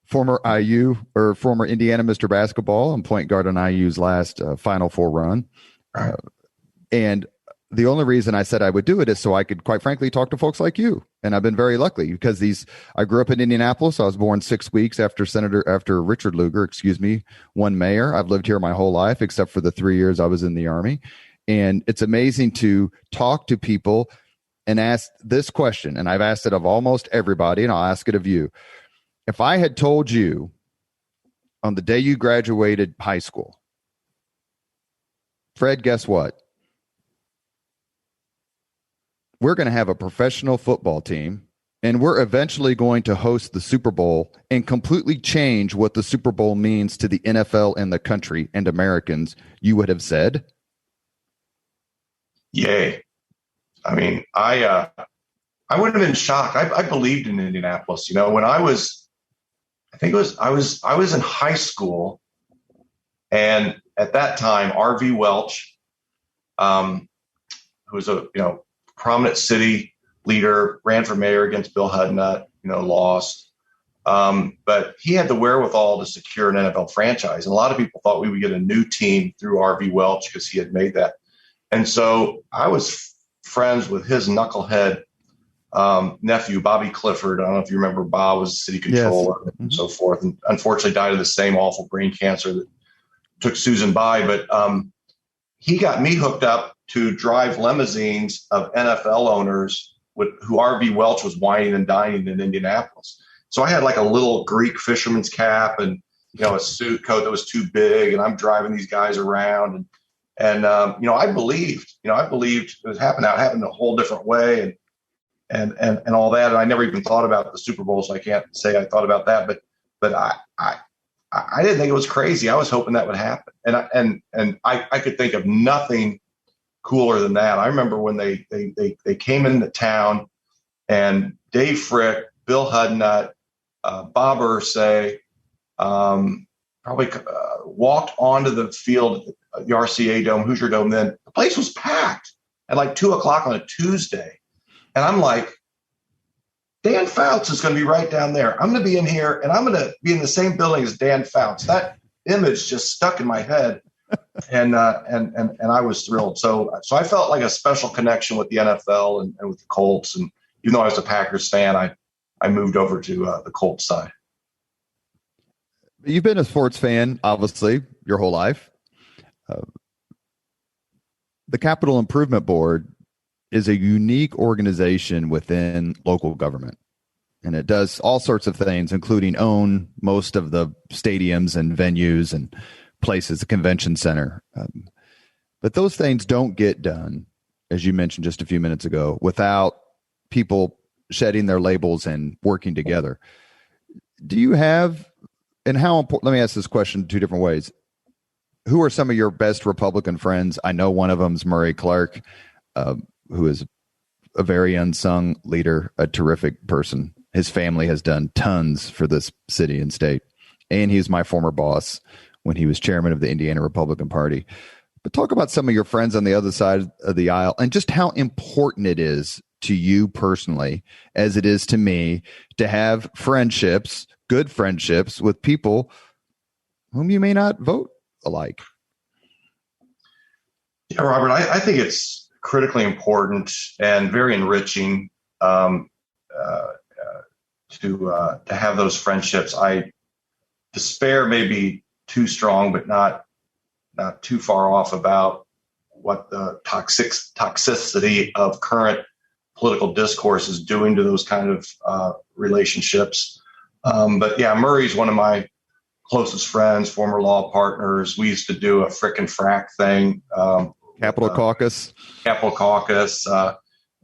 S1: former Indiana Mr. Basketball and point guard on IU's last Final Four run. And the only reason I said I would do it is so I could, quite frankly, talk to folks like you. And I've been very lucky because I grew up in Indianapolis. I was born 6 weeks after Richard Lugar, won mayor. I've lived here my whole life, except for the 3 years I was in the Army. And it's amazing to talk to people and ask this question. And I've asked it of almost everybody, and I'll ask it of you. If I had told you on the day you graduated high school, Fred, guess what? We're going to have a professional football team, and we're eventually going to host the Super Bowl and completely change what the Super Bowl means to the NFL and the country and Americans, you would have said?
S2: Yay. I mean, I would have been shocked. I believed in Indianapolis. When I was in high school, and at that time, R.V. Welch, who was a, prominent city leader, ran for mayor against Bill Hudnut, lost. But he had the wherewithal to secure an NFL franchise. And a lot of people thought we would get a new team through R.V. Welch because he had made that. And so I was friends with his knucklehead nephew, Bobby Clifford. I don't know if you remember, Bob was city controller and so forth. And unfortunately died of the same awful brain cancer that took Susan by. But he got me hooked up to drive limousines of NFL owners who R.V. Welch was wining and dining in Indianapolis. So I had like a little Greek fisherman's cap and, a suit coat that was too big. And I'm driving these guys around. And I believed it was happened a whole different way and all that. And I never even thought about the Super Bowl. So I can't say I thought about that, but I didn't think it was crazy. I was hoping that would happen. And I could think of nothing cooler than that. I remember when they came into town and Dave Frick, Bill Hudnut, Bob Irsay, probably walked onto the field, the RCA Dome, Hoosier Dome then. The place was packed at like 2:00 on a Tuesday. And I'm like, Dan Fouts is going to be right down there. I'm going to be in here, and I'm going to be in the same building as Dan Fouts. That image just stuck in my head, and I was thrilled. So I felt like a special connection with the NFL and with the Colts. And even though I was a Packers fan, I moved over to the Colts side.
S1: You've been a sports fan, obviously, your whole life. The Capital Improvement Board is a unique organization within local government, and it does all sorts of things, including own most of the stadiums and venues and places, the convention center. But those things don't get done, as you mentioned just a few minutes ago, without people shedding their labels and working together. Do you have, and how important, let me ask this question two different ways. Who are some of your best Republican friends? I know one of them is Murray Clark, who is a very unsung leader, a terrific person. His family has done tons for this city and state. And he's my former boss when he was chairman of the Indiana Republican Party. But talk about some of your friends on the other side of the aisle and just how important it is to you personally, as it is to me, to have friendships, good friendships with people whom you may not vote alike.
S2: Yeah, Robert, I think it's critically important and very enriching to have those friendships. Despair may be too strong, but not too far off about what the toxicity of current political discourse is doing to those kind of relationships. But yeah, Murray's one of my closest friends, former law partners. We used to do a frickin' frack thing.
S1: Capital Caucus.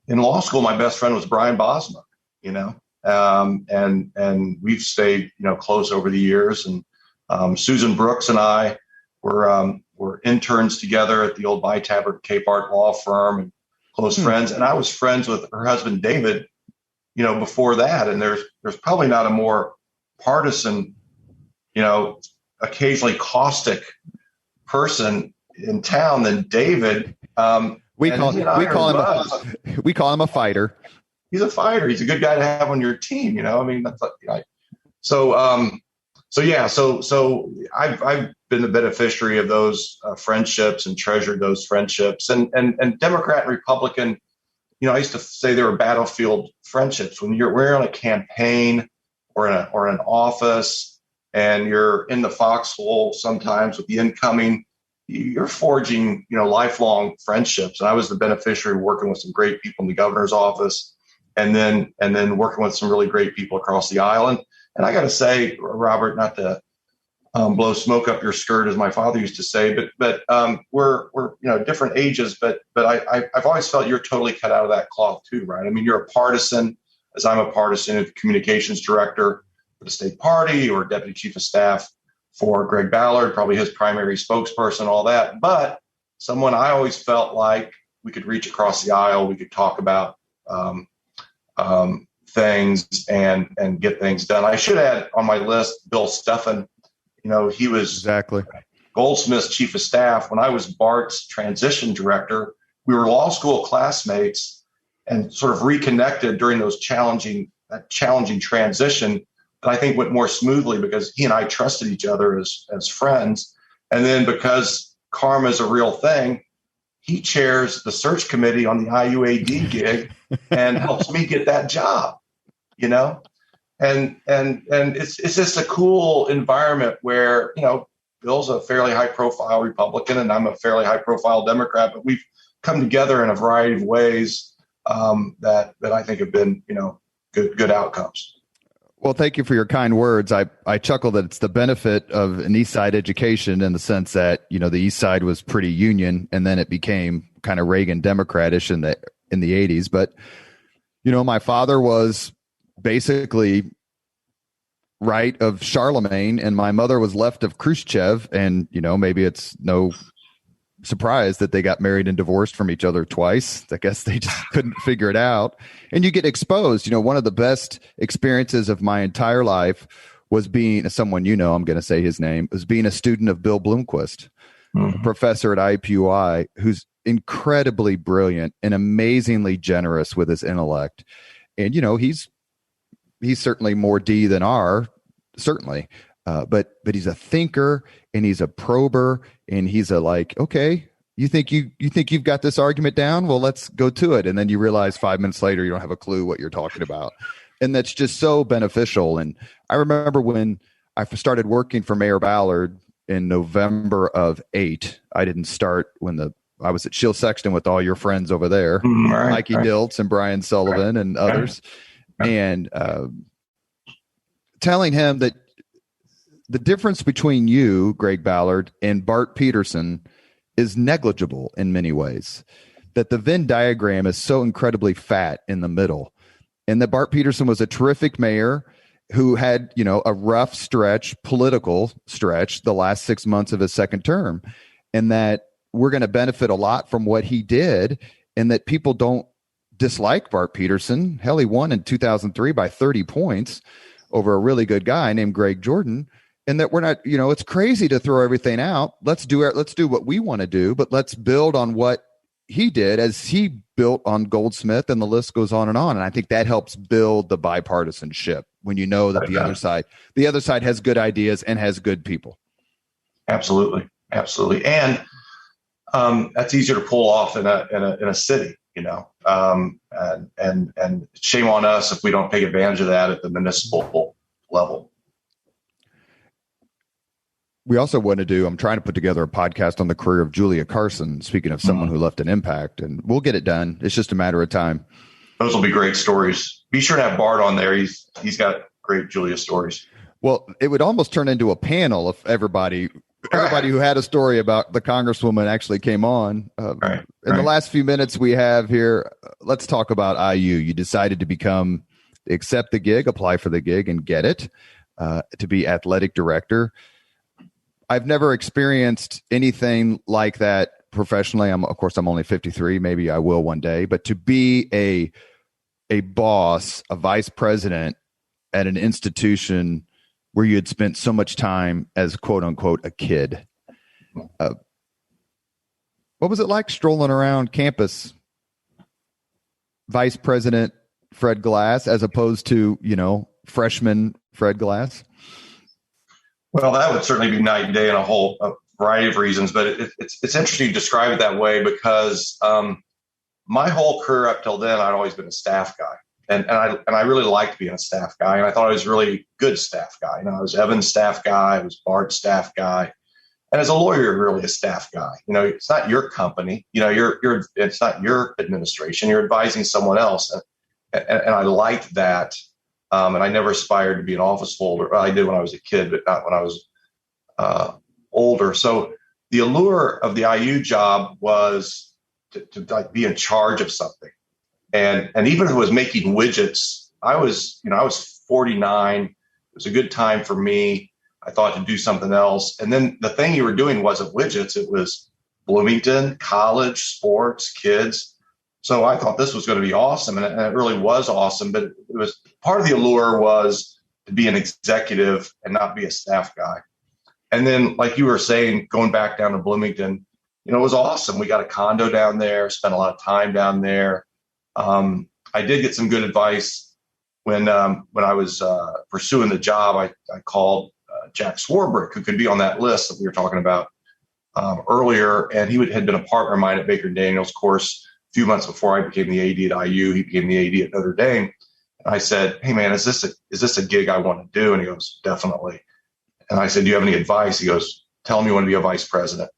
S2: In law school, my best friend was Brian Bosma, and we've stayed, close over the years. And Susan Brooks and I were interns together at the old Bytabert Capehart law firm and close friends. And I was friends with her husband, David, before that. And there's probably not a more partisan, occasionally caustic person in town than David.
S1: We call him a fighter.
S2: He's a fighter. He's a good guy to have on your team. That's so I've been the beneficiary of those friendships and treasured those friendships. And Democrat and Republican, I used to say they were battlefield friendships. When we're on a campaign or in an office and you're in the foxhole sometimes with the incoming, you're forging, lifelong friendships. And I was the beneficiary of working with some great people in the governor's office and then working with some really great people across the aisle. And I got to say, Robert, not to blow smoke up your skirt, as my father used to say, but we're different ages, but I've always felt you're totally cut out of that cloth too, right? I mean, you're a partisan, as I'm a partisan communications director for the state party or deputy chief of staff for Greg Ballard, probably his primary spokesperson, all that. But someone I always felt like we could reach across the aisle, we could talk about things and get things done. I should add on my list Bill Steffen. He was
S1: exactly
S2: Goldsmith's chief of staff when I was Bart's transition director. We were law school classmates and sort of reconnected during that challenging transition. And I think went more smoothly because he and I trusted each other as friends. And then because karma is a real thing, he chairs the search committee on the IUAD gig and helps me get that job, and it's just a cool environment where, Bill's a fairly high profile Republican and I'm a fairly high profile Democrat, but we've come together in a variety of ways that I think have been, good outcomes.
S1: Well, thank you for your kind words. I chuckle that it's the benefit of an East Side education in the sense that, the East Side was pretty union and then it became kind of Reagan Democratish in the 80s. But, my father was basically right of Charlemagne and my mother was left of Khrushchev. And, maybe it's no surprised that they got married and divorced from each other twice. I guess they just couldn't figure it out. And you get exposed. One of the best experiences of my entire life was being someone, I'm going to say his name, was being a student of Bill Bloomquist, a professor at IUPUI, who's incredibly brilliant and amazingly generous with his intellect. And, he's he's certainly more D than R, certainly. But he's a thinker, and he's a prober, and he's a like, okay, you think you've got this argument down? Well, let's go to it. And then you realize 5 minutes later you don't have a clue what you're talking about. And that's just so beneficial. And I remember when I started working for Mayor Ballard in November of 2008. I didn't start when I was at Shield Sexton with all your friends over there, Mikey Diltz and Brian Sullivan and others. And telling him that the difference between you, Greg Ballard, and Bart Peterson is negligible in many ways, that the Venn diagram is so incredibly fat in the middle, and that Bart Peterson was a terrific mayor who had, a rough political stretch the last 6 months of his second term, and that we're going to benefit a lot from what he did, and that people don't dislike Bart Peterson. Hell, he won in 2003 by 30 points over a really good guy named Greg Jordan. And that we're not, it's crazy to throw everything out. Let's do what we want to do, but let's build on what he did as he built on Goldsmith, and the list goes on and on. And I think that helps build the bipartisanship when you know that the other side has good ideas and has good people. Absolutely.
S2: And that's easier to pull off in a city, and shame on us if we don't take advantage of that at the municipal level.
S1: We also want to I'm trying to put together a podcast on the career of Julia Carson, speaking of someone who left an impact, and we'll get it done. It's just a matter of time.
S2: Those will be great stories. Be sure to have Bart on there. He's got great Julia stories.
S1: Well, it would almost turn into a panel if everybody who had a story about the Congresswoman actually came on. In the last few minutes we have here, let's talk about IU. You decided to accept the gig, apply for the gig, and get it, to be athletic director. I've never experienced anything like that professionally. I'm only 53. Maybe I will one day. But to be a boss, a vice president at an institution where you had spent so much time as quote unquote a kid, what was it like strolling around campus, Vice President Fred Glass, as opposed to freshman Fred Glass?
S2: Well, that would certainly be night and day in a variety of reasons, but it's interesting to describe it that way because my whole career up till then, I'd always been a staff guy, and I really liked being a staff guy, and I thought I was a really good staff guy. I was Evan's staff guy, I was Bart's staff guy, and as a lawyer, you're really a staff guy. It's not your company. It's not your administration. You're advising someone else, and I liked that. And I never aspired to be an office holder. Well, I did when I was a kid, but not when I was older. So the allure of the IU job was to like be in charge of something. And even if it was making widgets, I was 49. It was a good time for me. I thought to do something else. And then the thing you were doing wasn't widgets. It was Bloomington, college, sports, kids. So I thought this was going to be awesome, and it really was awesome. But it was part of the allure was to be an executive and not be a staff guy. And then, like you were saying, going back down to Bloomington, it was awesome. We got a condo down there, spent a lot of time down there. I did get some good advice when I was pursuing the job. I called Jack Swarbrick, who could be on that list that we were talking about earlier, and he had been a partner of mine at Baker Daniels. Of course, a few months before I became the AD at IU, he became the AD at Notre Dame. And I said, "Hey man, is this a gig I want to do?" And he goes, "Definitely." And I said, "Do you have any advice?" He goes, "Tell him you want to be a vice president,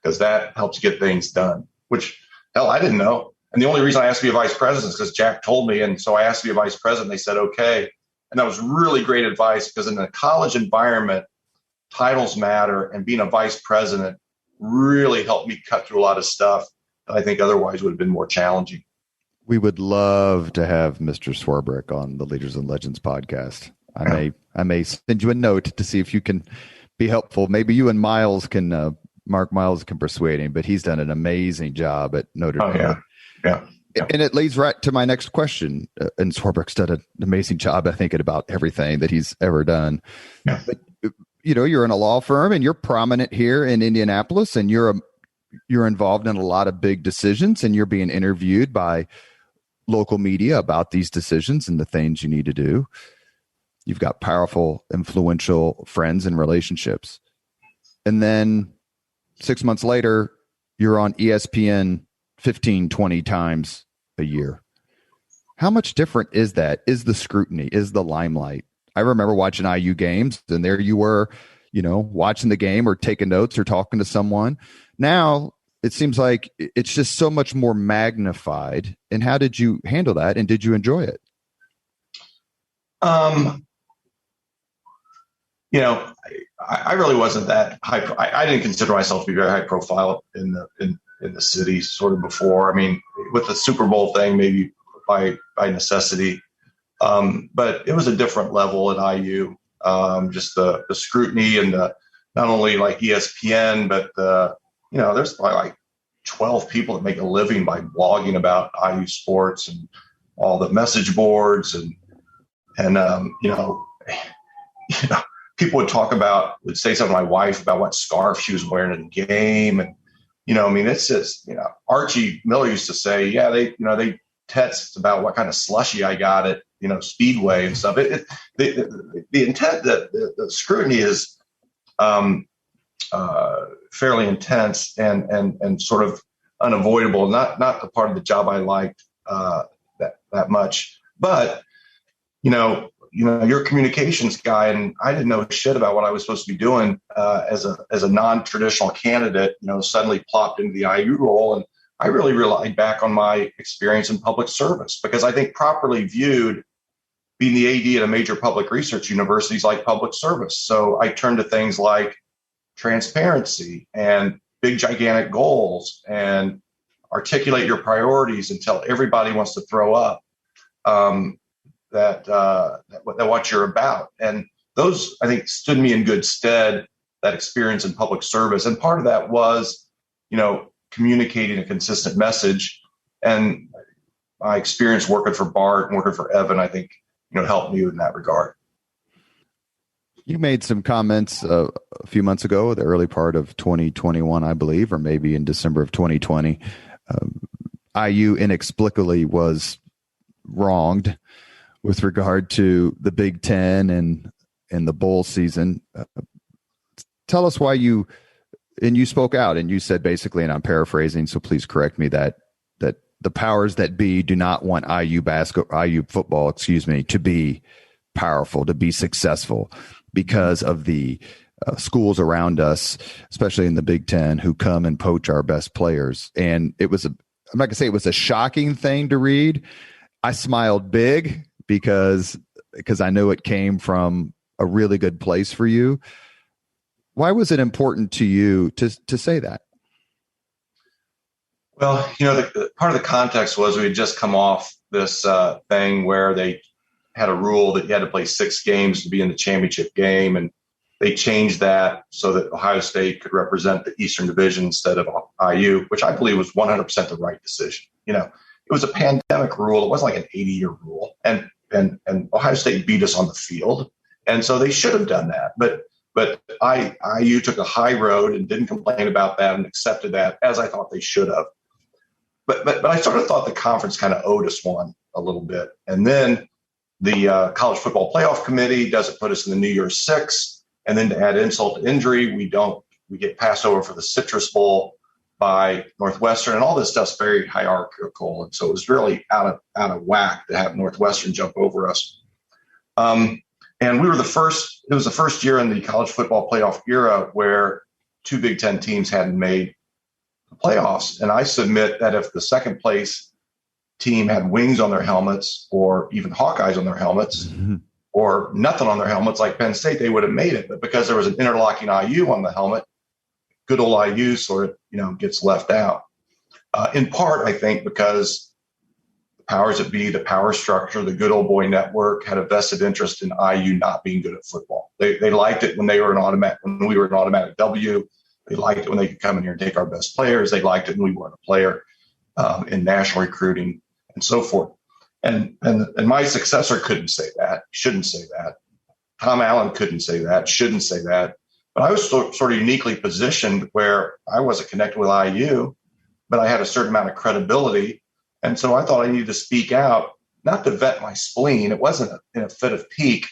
S2: because that helps get things done." Which, hell, I didn't know. And the only reason I asked to be a vice president is because Jack told me. And so I asked to be a vice president. They said, okay. And that was really great advice, because in a college environment, titles matter. And being a vice president really helped me cut through a lot of stuff that I think otherwise would have been more challenging.
S1: We would love to have Mr. Swarbrick on the Leaders and Legends podcast. I may send you a note to see if you can be helpful. Maybe you and Mark Miles can persuade him, but he's done an amazing job at Notre Dame.
S2: Yeah.
S1: And it leads right to my next question. And Swarbrick's done an amazing job, I think, at about everything that he's ever done.
S2: Yeah.
S1: But, you're in a law firm and you're prominent here in Indianapolis, and you're involved in a lot of big decisions, and you're being interviewed by local media about these decisions and the things you need to do. You've got powerful, influential friends and relationships. And then 6 months later, you're on ESPN 15, 20 times a year. How much different is that? Is the scrutiny, is the limelight? I remember watching IU games, and there you were, watching the game or taking notes or talking to someone. Now it seems like it's just so much more magnified. And how did you handle that? And did you enjoy it?
S2: I really wasn't that high. I didn't consider myself to be very high profile in the city sort of before. I mean, with the Super Bowl thing, maybe by necessity. But it was a different level at IU. Just the scrutiny and the, not only like ESPN, but there's probably like 12 people that make a living by blogging about IU sports and all the message boards and people would say something to my wife about what scarf she was wearing in the game. And, it's just, Archie Miller used to say, yeah, they text about what kind of slushy I got at, Speedway and stuff. The intent, the scrutiny is fairly intense and sort of unavoidable. Not the part of the job I liked that much, but you're a communications guy, and I didn't know shit about what I was supposed to be doing as a non-traditional candidate. Suddenly plopped into the IU role, and I really relied back on my experience in public service, because I think properly viewed, being the AD at a major public research university is like public service. So I turned to things like transparency and big, gigantic goals, and articulate your priorities until everybody wants to throw up that what you're about. And those, I think, stood me in good stead, that experience in public service. And part of that was, communicating a consistent message. And my experience working for Bart and working for Evan, I think, helped me in that regard.
S1: You made some comments a few months ago, the early part of 2021, I believe, or maybe in December of 2020. IU inexplicably was wronged with regard to the Big Ten and the bowl season. Tell us why you spoke out and you said basically, and I'm paraphrasing, so please correct me, that the powers that be do not want IU football, to be powerful, to be successful, because of the schools around us, especially in the Big Ten, who come and poach our best players. And I'm not gonna say it was a shocking thing to read. I smiled big because I knew it came from a really good place for you. Why was it important to you to say that?
S2: Well, the part of the context was we had just come off this thing where they had a rule that you had to play 6 games to be in the championship game. And they changed that so that Ohio State could represent the Eastern Division instead of IU, which I believe was 100% the right decision. It was a pandemic rule. It wasn't like an 80-year rule. And Ohio State beat us on the field. And so they should have done that. But IU took a high road and didn't complain about that and accepted that, as I thought they should have. But I sort of thought the conference kind of owed us one a little bit. And then the College Football Playoff Committee doesn't put us in the New Year's Six. And then to add insult to injury, we get passed over for the Citrus Bowl by Northwestern, and all this stuff's very hierarchical. And so it was really out of whack to have Northwestern jump over us. And it was the first year in the college football playoff era where 2 Big Ten teams hadn't made the playoffs. And I submit that if the second place team had wings on their helmets, or even Hawkeyes on their helmets, or nothing on their helmets like Penn State, they would have made it. But because there was an interlocking IU on the helmet, good old IU sort of, gets left out. In part, I think, because the powers that be, the power structure, the good old boy network had a vested interest in IU not being good at football. They liked it when we were an automatic W. They liked it when they could come in here and take our best players. They liked it when we weren't a player in national recruiting and so forth. And my successor couldn't say that, shouldn't say that. Tom Allen couldn't say that, shouldn't say that. But I was sort of uniquely positioned where I wasn't connected with IU, but I had a certain amount of credibility. And so I thought I needed to speak out, not to vet my spleen. It wasn't in a fit of pique,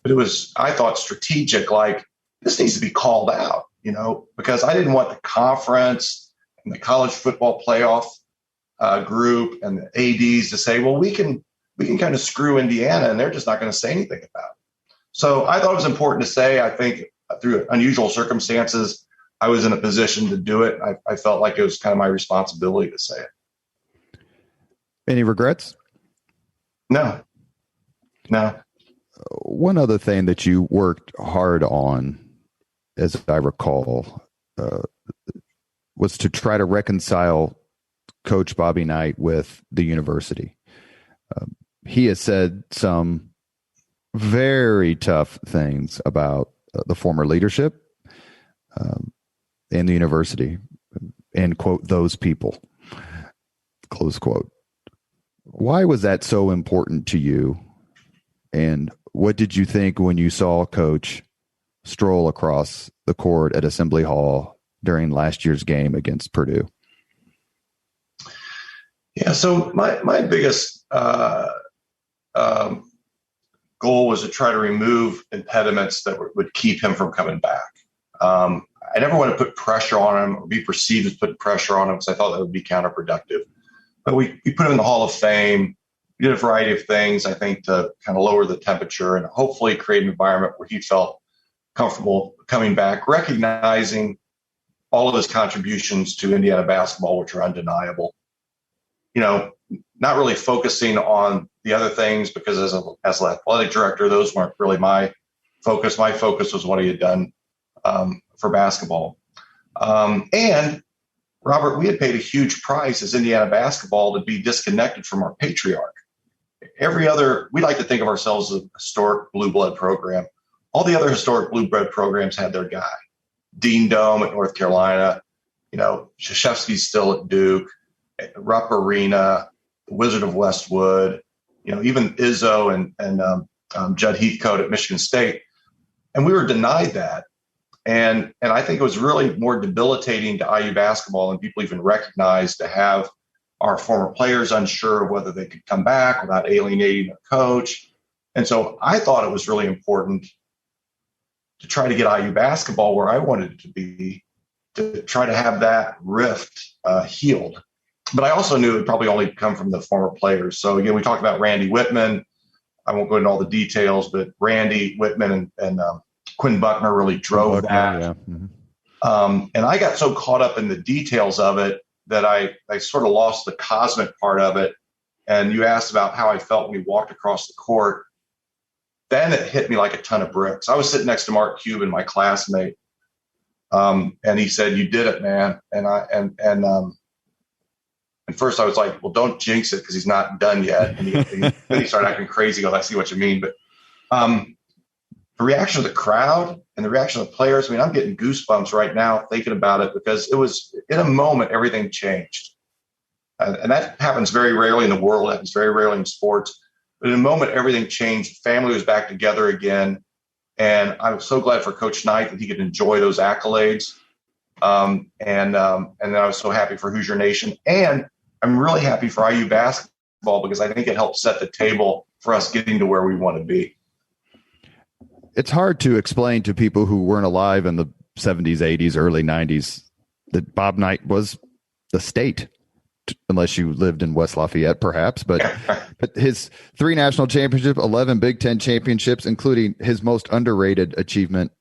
S2: but it was, I thought, strategic. Like, this needs to be called out, because I didn't want the conference and the college football playoff group and the ADs to say, well, we can kind of screw Indiana, and they're just not going to say anything about it. So I thought it was important to say. I think through unusual circumstances, I was in a position to do it. I felt like it was kind of my responsibility to say it.
S1: Any regrets?
S2: No.
S1: One other thing that you worked hard on, as I recall, was to try to reconcile Coach Bobby Knight with the university. He has said some very tough things about the former leadership and the university, and quote, those people, close quote. Why was that so important to you? And what did you think when you saw Coach stroll across the court at Assembly Hall during last year's game against Purdue?
S2: Yeah, so my biggest goal was to try to remove impediments that would keep him from coming back. I never want to put pressure on him or be perceived as putting pressure on him, because I thought that would be counterproductive. But we put him in the Hall of Fame. We did a variety of things, I think, to kind of lower the temperature and hopefully create an environment where he felt comfortable coming back, recognizing all of his contributions to Indiana basketball, which are undeniable. Not really focusing on the other things, because as an athletic director, those weren't really my focus. My focus was what he had done for basketball. And Robert, we had paid a huge price as Indiana basketball to be disconnected from our patriarch. We like to think of ourselves as a historic blue blood program. All the other historic blue blood programs had their guy. Dean Dome at North Carolina, Krzyzewski's still at Duke, Rupp Arena, the Wizard of Westwood, even Izzo and Judd Heathcote at Michigan State. And we were denied that. And I think it was really more debilitating to IU basketball than people even recognized, to have our former players unsure of whether they could come back without alienating a coach. And so I thought it was really important to try to get IU basketball where I wanted it to be, to try to have that rift healed. But I also knew it would probably only come from the former players. So again, we talked about Randy Whitman. I won't go into all the details, but Randy Whitman and Quinn Buckner really drove that.
S1: Yeah. Mm-hmm.
S2: And I got so caught up in the details of it that I sort of lost the cosmic part of it. And you asked about how I felt when we walked across the court. Then it hit me like a ton of bricks. I was sitting next to Mark Cuban, my classmate, and he said, "You did it, man." And first I was like, well, don't jinx it, because he's not done yet. And then he started acting crazy. He goes, I see what you mean. But the reaction of the crowd and the reaction of the players, I'm getting goosebumps right now thinking about it, because it was in a moment, everything changed. And that happens very rarely in the world. It happens very rarely in sports. But in a moment, everything changed. Family was back together again. And I was so glad for Coach Knight that he could enjoy those accolades. And then I was so happy for Hoosier Nation. And I'm really happy for IU basketball, because I think it helped set the table for us getting to where we want to be.
S1: It's hard to explain to people who weren't alive in the 70s, 80s, early 90s that Bob Knight was the state, unless you lived in West Lafayette, perhaps. But his 3 national championships, 11 Big Ten championships, including his most underrated achievement,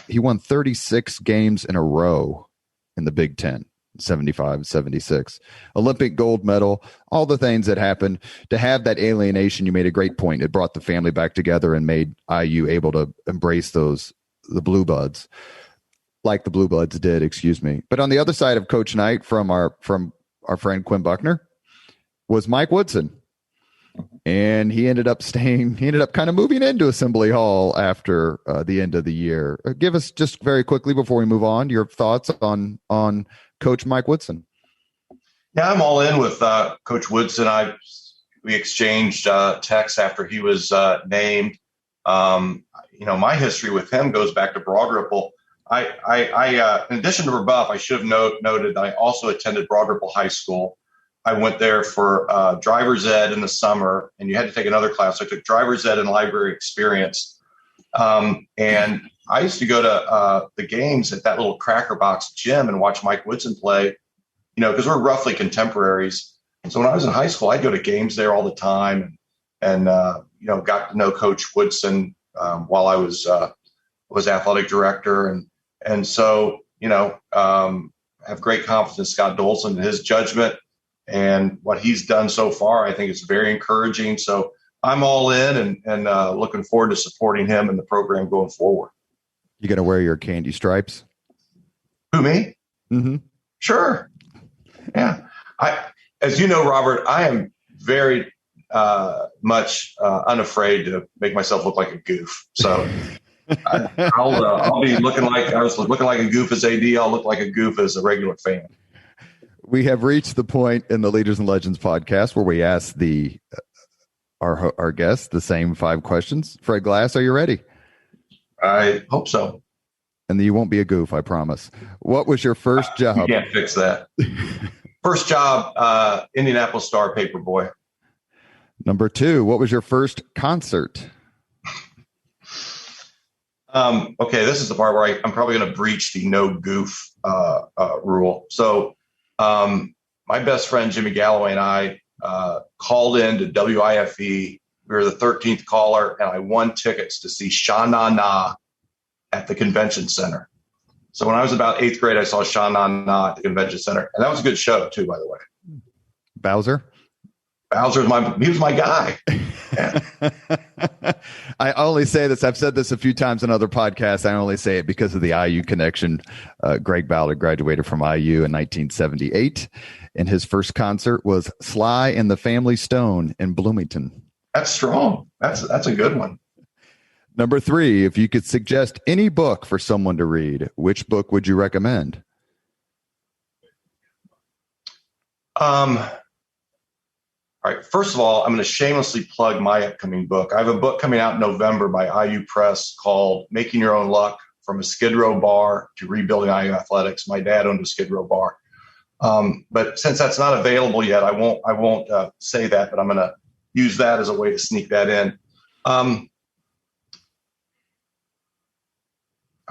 S1: he won 36 games in a row in the Big Ten. 75, 76, Olympic gold medal, all the things that happened. To have that alienation, you made a great point. It brought the family back together and made IU able to embrace the Blue Bloods, like the Blue Bloods did, excuse me. But on the other side of Coach Knight, from our friend Quinn Buckner, was Mike Woodson. And he ended up kind of moving into Assembly Hall after the end of the year. Give us, just very quickly before we move on, your thoughts on Coach Mike Woodson.
S2: Yeah, I'm all in with Coach Woodson. We exchanged texts after he was named. My history with him goes back to Broad Ripple. I in addition to Rebuff, I should have noted that I also attended Broad Ripple High School. I went there for driver's ed in the summer, and you had to take another class. So I took driver's ed and library experience. And I used to go to the games at that little Cracker Box gym and watch Mike Woodson play, because we're roughly contemporaries. So when I was in high school, I'd go to games there all the time and got to know Coach Woodson while I was athletic director. And so, have great confidence in Scott Dolson and his judgment, and what he's done so far. I think it's very encouraging. So I'm all in and looking forward to supporting him and the program going forward.
S1: You going to wear your candy stripes?
S2: Who, me?
S1: Mm-hmm.
S2: Sure. Yeah. As you know, Robert, I am very much unafraid to make myself look like a goof. So I'll be looking like I was looking like a goof as AD. I'll look like a goof as a regular fan.
S1: We have reached the point in the Leaders and Legends podcast where we ask our guests the same 5 questions. Fred Glass, are you ready?
S2: I hope so.
S1: And you won't be a goof, I promise. What was your first job?
S2: You can't fix that. First job, Indianapolis Star Paperboy.
S1: Number 2, what was your first concert?
S2: Okay, this is the part where I'm probably going to breach the no goof rule. So my best friend Jimmy Galloway and I called in to WIFE. We were the 13th caller, and I won tickets to see Sha Na Na at the convention center. So when I was about 8th grade, I saw Sha Na Na at the convention center, and that was a good show too, by the way.
S1: Bowser
S2: was my guy. Yeah.
S1: I only say this. I've said this a few times in other podcasts. I only say it because of the IU connection. Greg Ballard graduated from IU in 1978, and his first concert was Sly and the Family Stone in Bloomington.
S2: That's strong. That's a good one.
S1: Number 3, if you could suggest any book for someone to read, which book would you recommend?
S2: All right. First of all, I'm going to shamelessly plug my upcoming book. I have a book coming out in November by IU Press called Making Your Own Luck: From a Skid Row Bar to Rebuilding IU Athletics. My dad owned a Skid Row bar. But since that's not available yet, I won't say that, but I'm going to use that as a way to sneak that in. I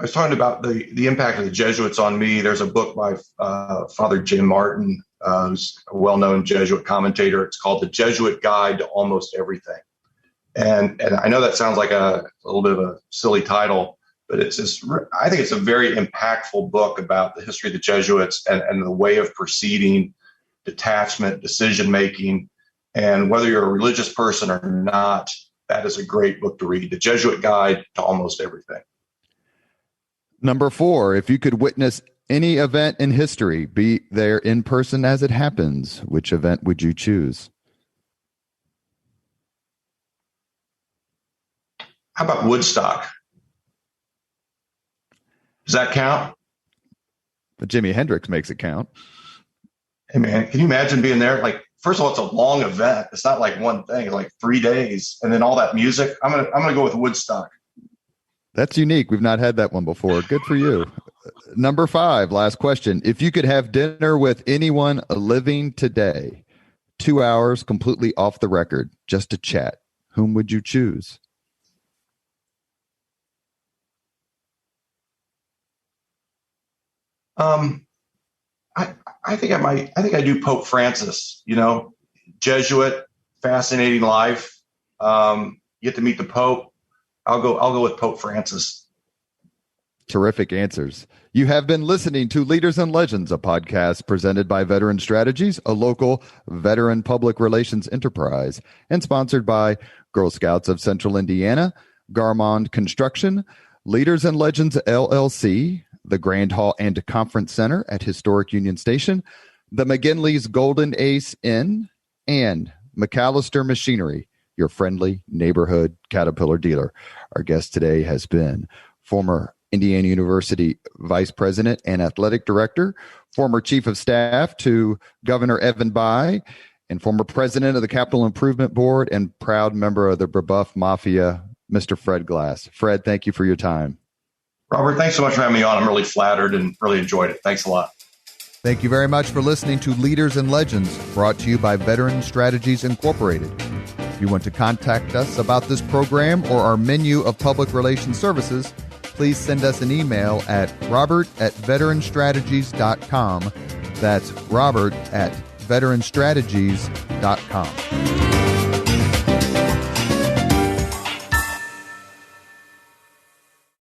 S2: was talking about the impact of the Jesuits on me. There's a book by Father Jim Martin, who's a well-known Jesuit commentator. It's called The Jesuit Guide to Almost Everything. And I know that sounds like a little bit of a silly title, but I think it's a very impactful book about the history of the Jesuits and the way of proceeding, detachment, decision-making. And whether you're a religious person or not, that is a great book to read. The Jesuit Guide to Almost Everything.
S1: Number 4, if you could witness any event in history, be there in person as it happens, which event would you choose?
S2: How about Woodstock? Does that count?
S1: But Jimi Hendrix makes it count.
S2: Hey, man, can you imagine being there? Like, first of all, it's a long event. It's not like one thing. It's like 3 days. And then all that music. I'm gonna go with Woodstock.
S1: That's unique. We've not had that one before. Good for you. Number 5, last question. If you could have dinner with anyone living today, 2 hours completely off the record, just to chat, whom would you choose?
S2: I think I do Pope Francis, Jesuit, fascinating life. You get to meet the Pope. I'll go with Pope Francis.
S1: Terrific answers. You have been listening to Leaders and Legends, a podcast presented by Veteran Strategies, a local veteran public relations enterprise, and sponsored by Girl Scouts of Central Indiana, Garmond Construction, Leaders and Legends LLC, the Grand Hall and Conference Center at Historic Union Station, the McGinley's Golden Ace Inn, and McAllister Machinery, your friendly neighborhood Caterpillar dealer. Our guest today has been former Indiana University Vice President and Athletic Director, former Chief of Staff to Governor Evan Bayh, and former President of the Capital Improvement Board and proud member of the Brebeuf Mafia, Mr. Fred Glass. Fred, thank you for your time.
S2: Robert, thanks so much for having me on. I'm really flattered and really enjoyed it. Thanks a lot.
S1: Thank you very much for listening to Leaders and Legends, brought to you by Veteran Strategies Incorporated. If you want to contact us about this program or our menu of public relations services, please send us an email at robert@veteranstrategies.com. That's robert@veteranstrategies.com.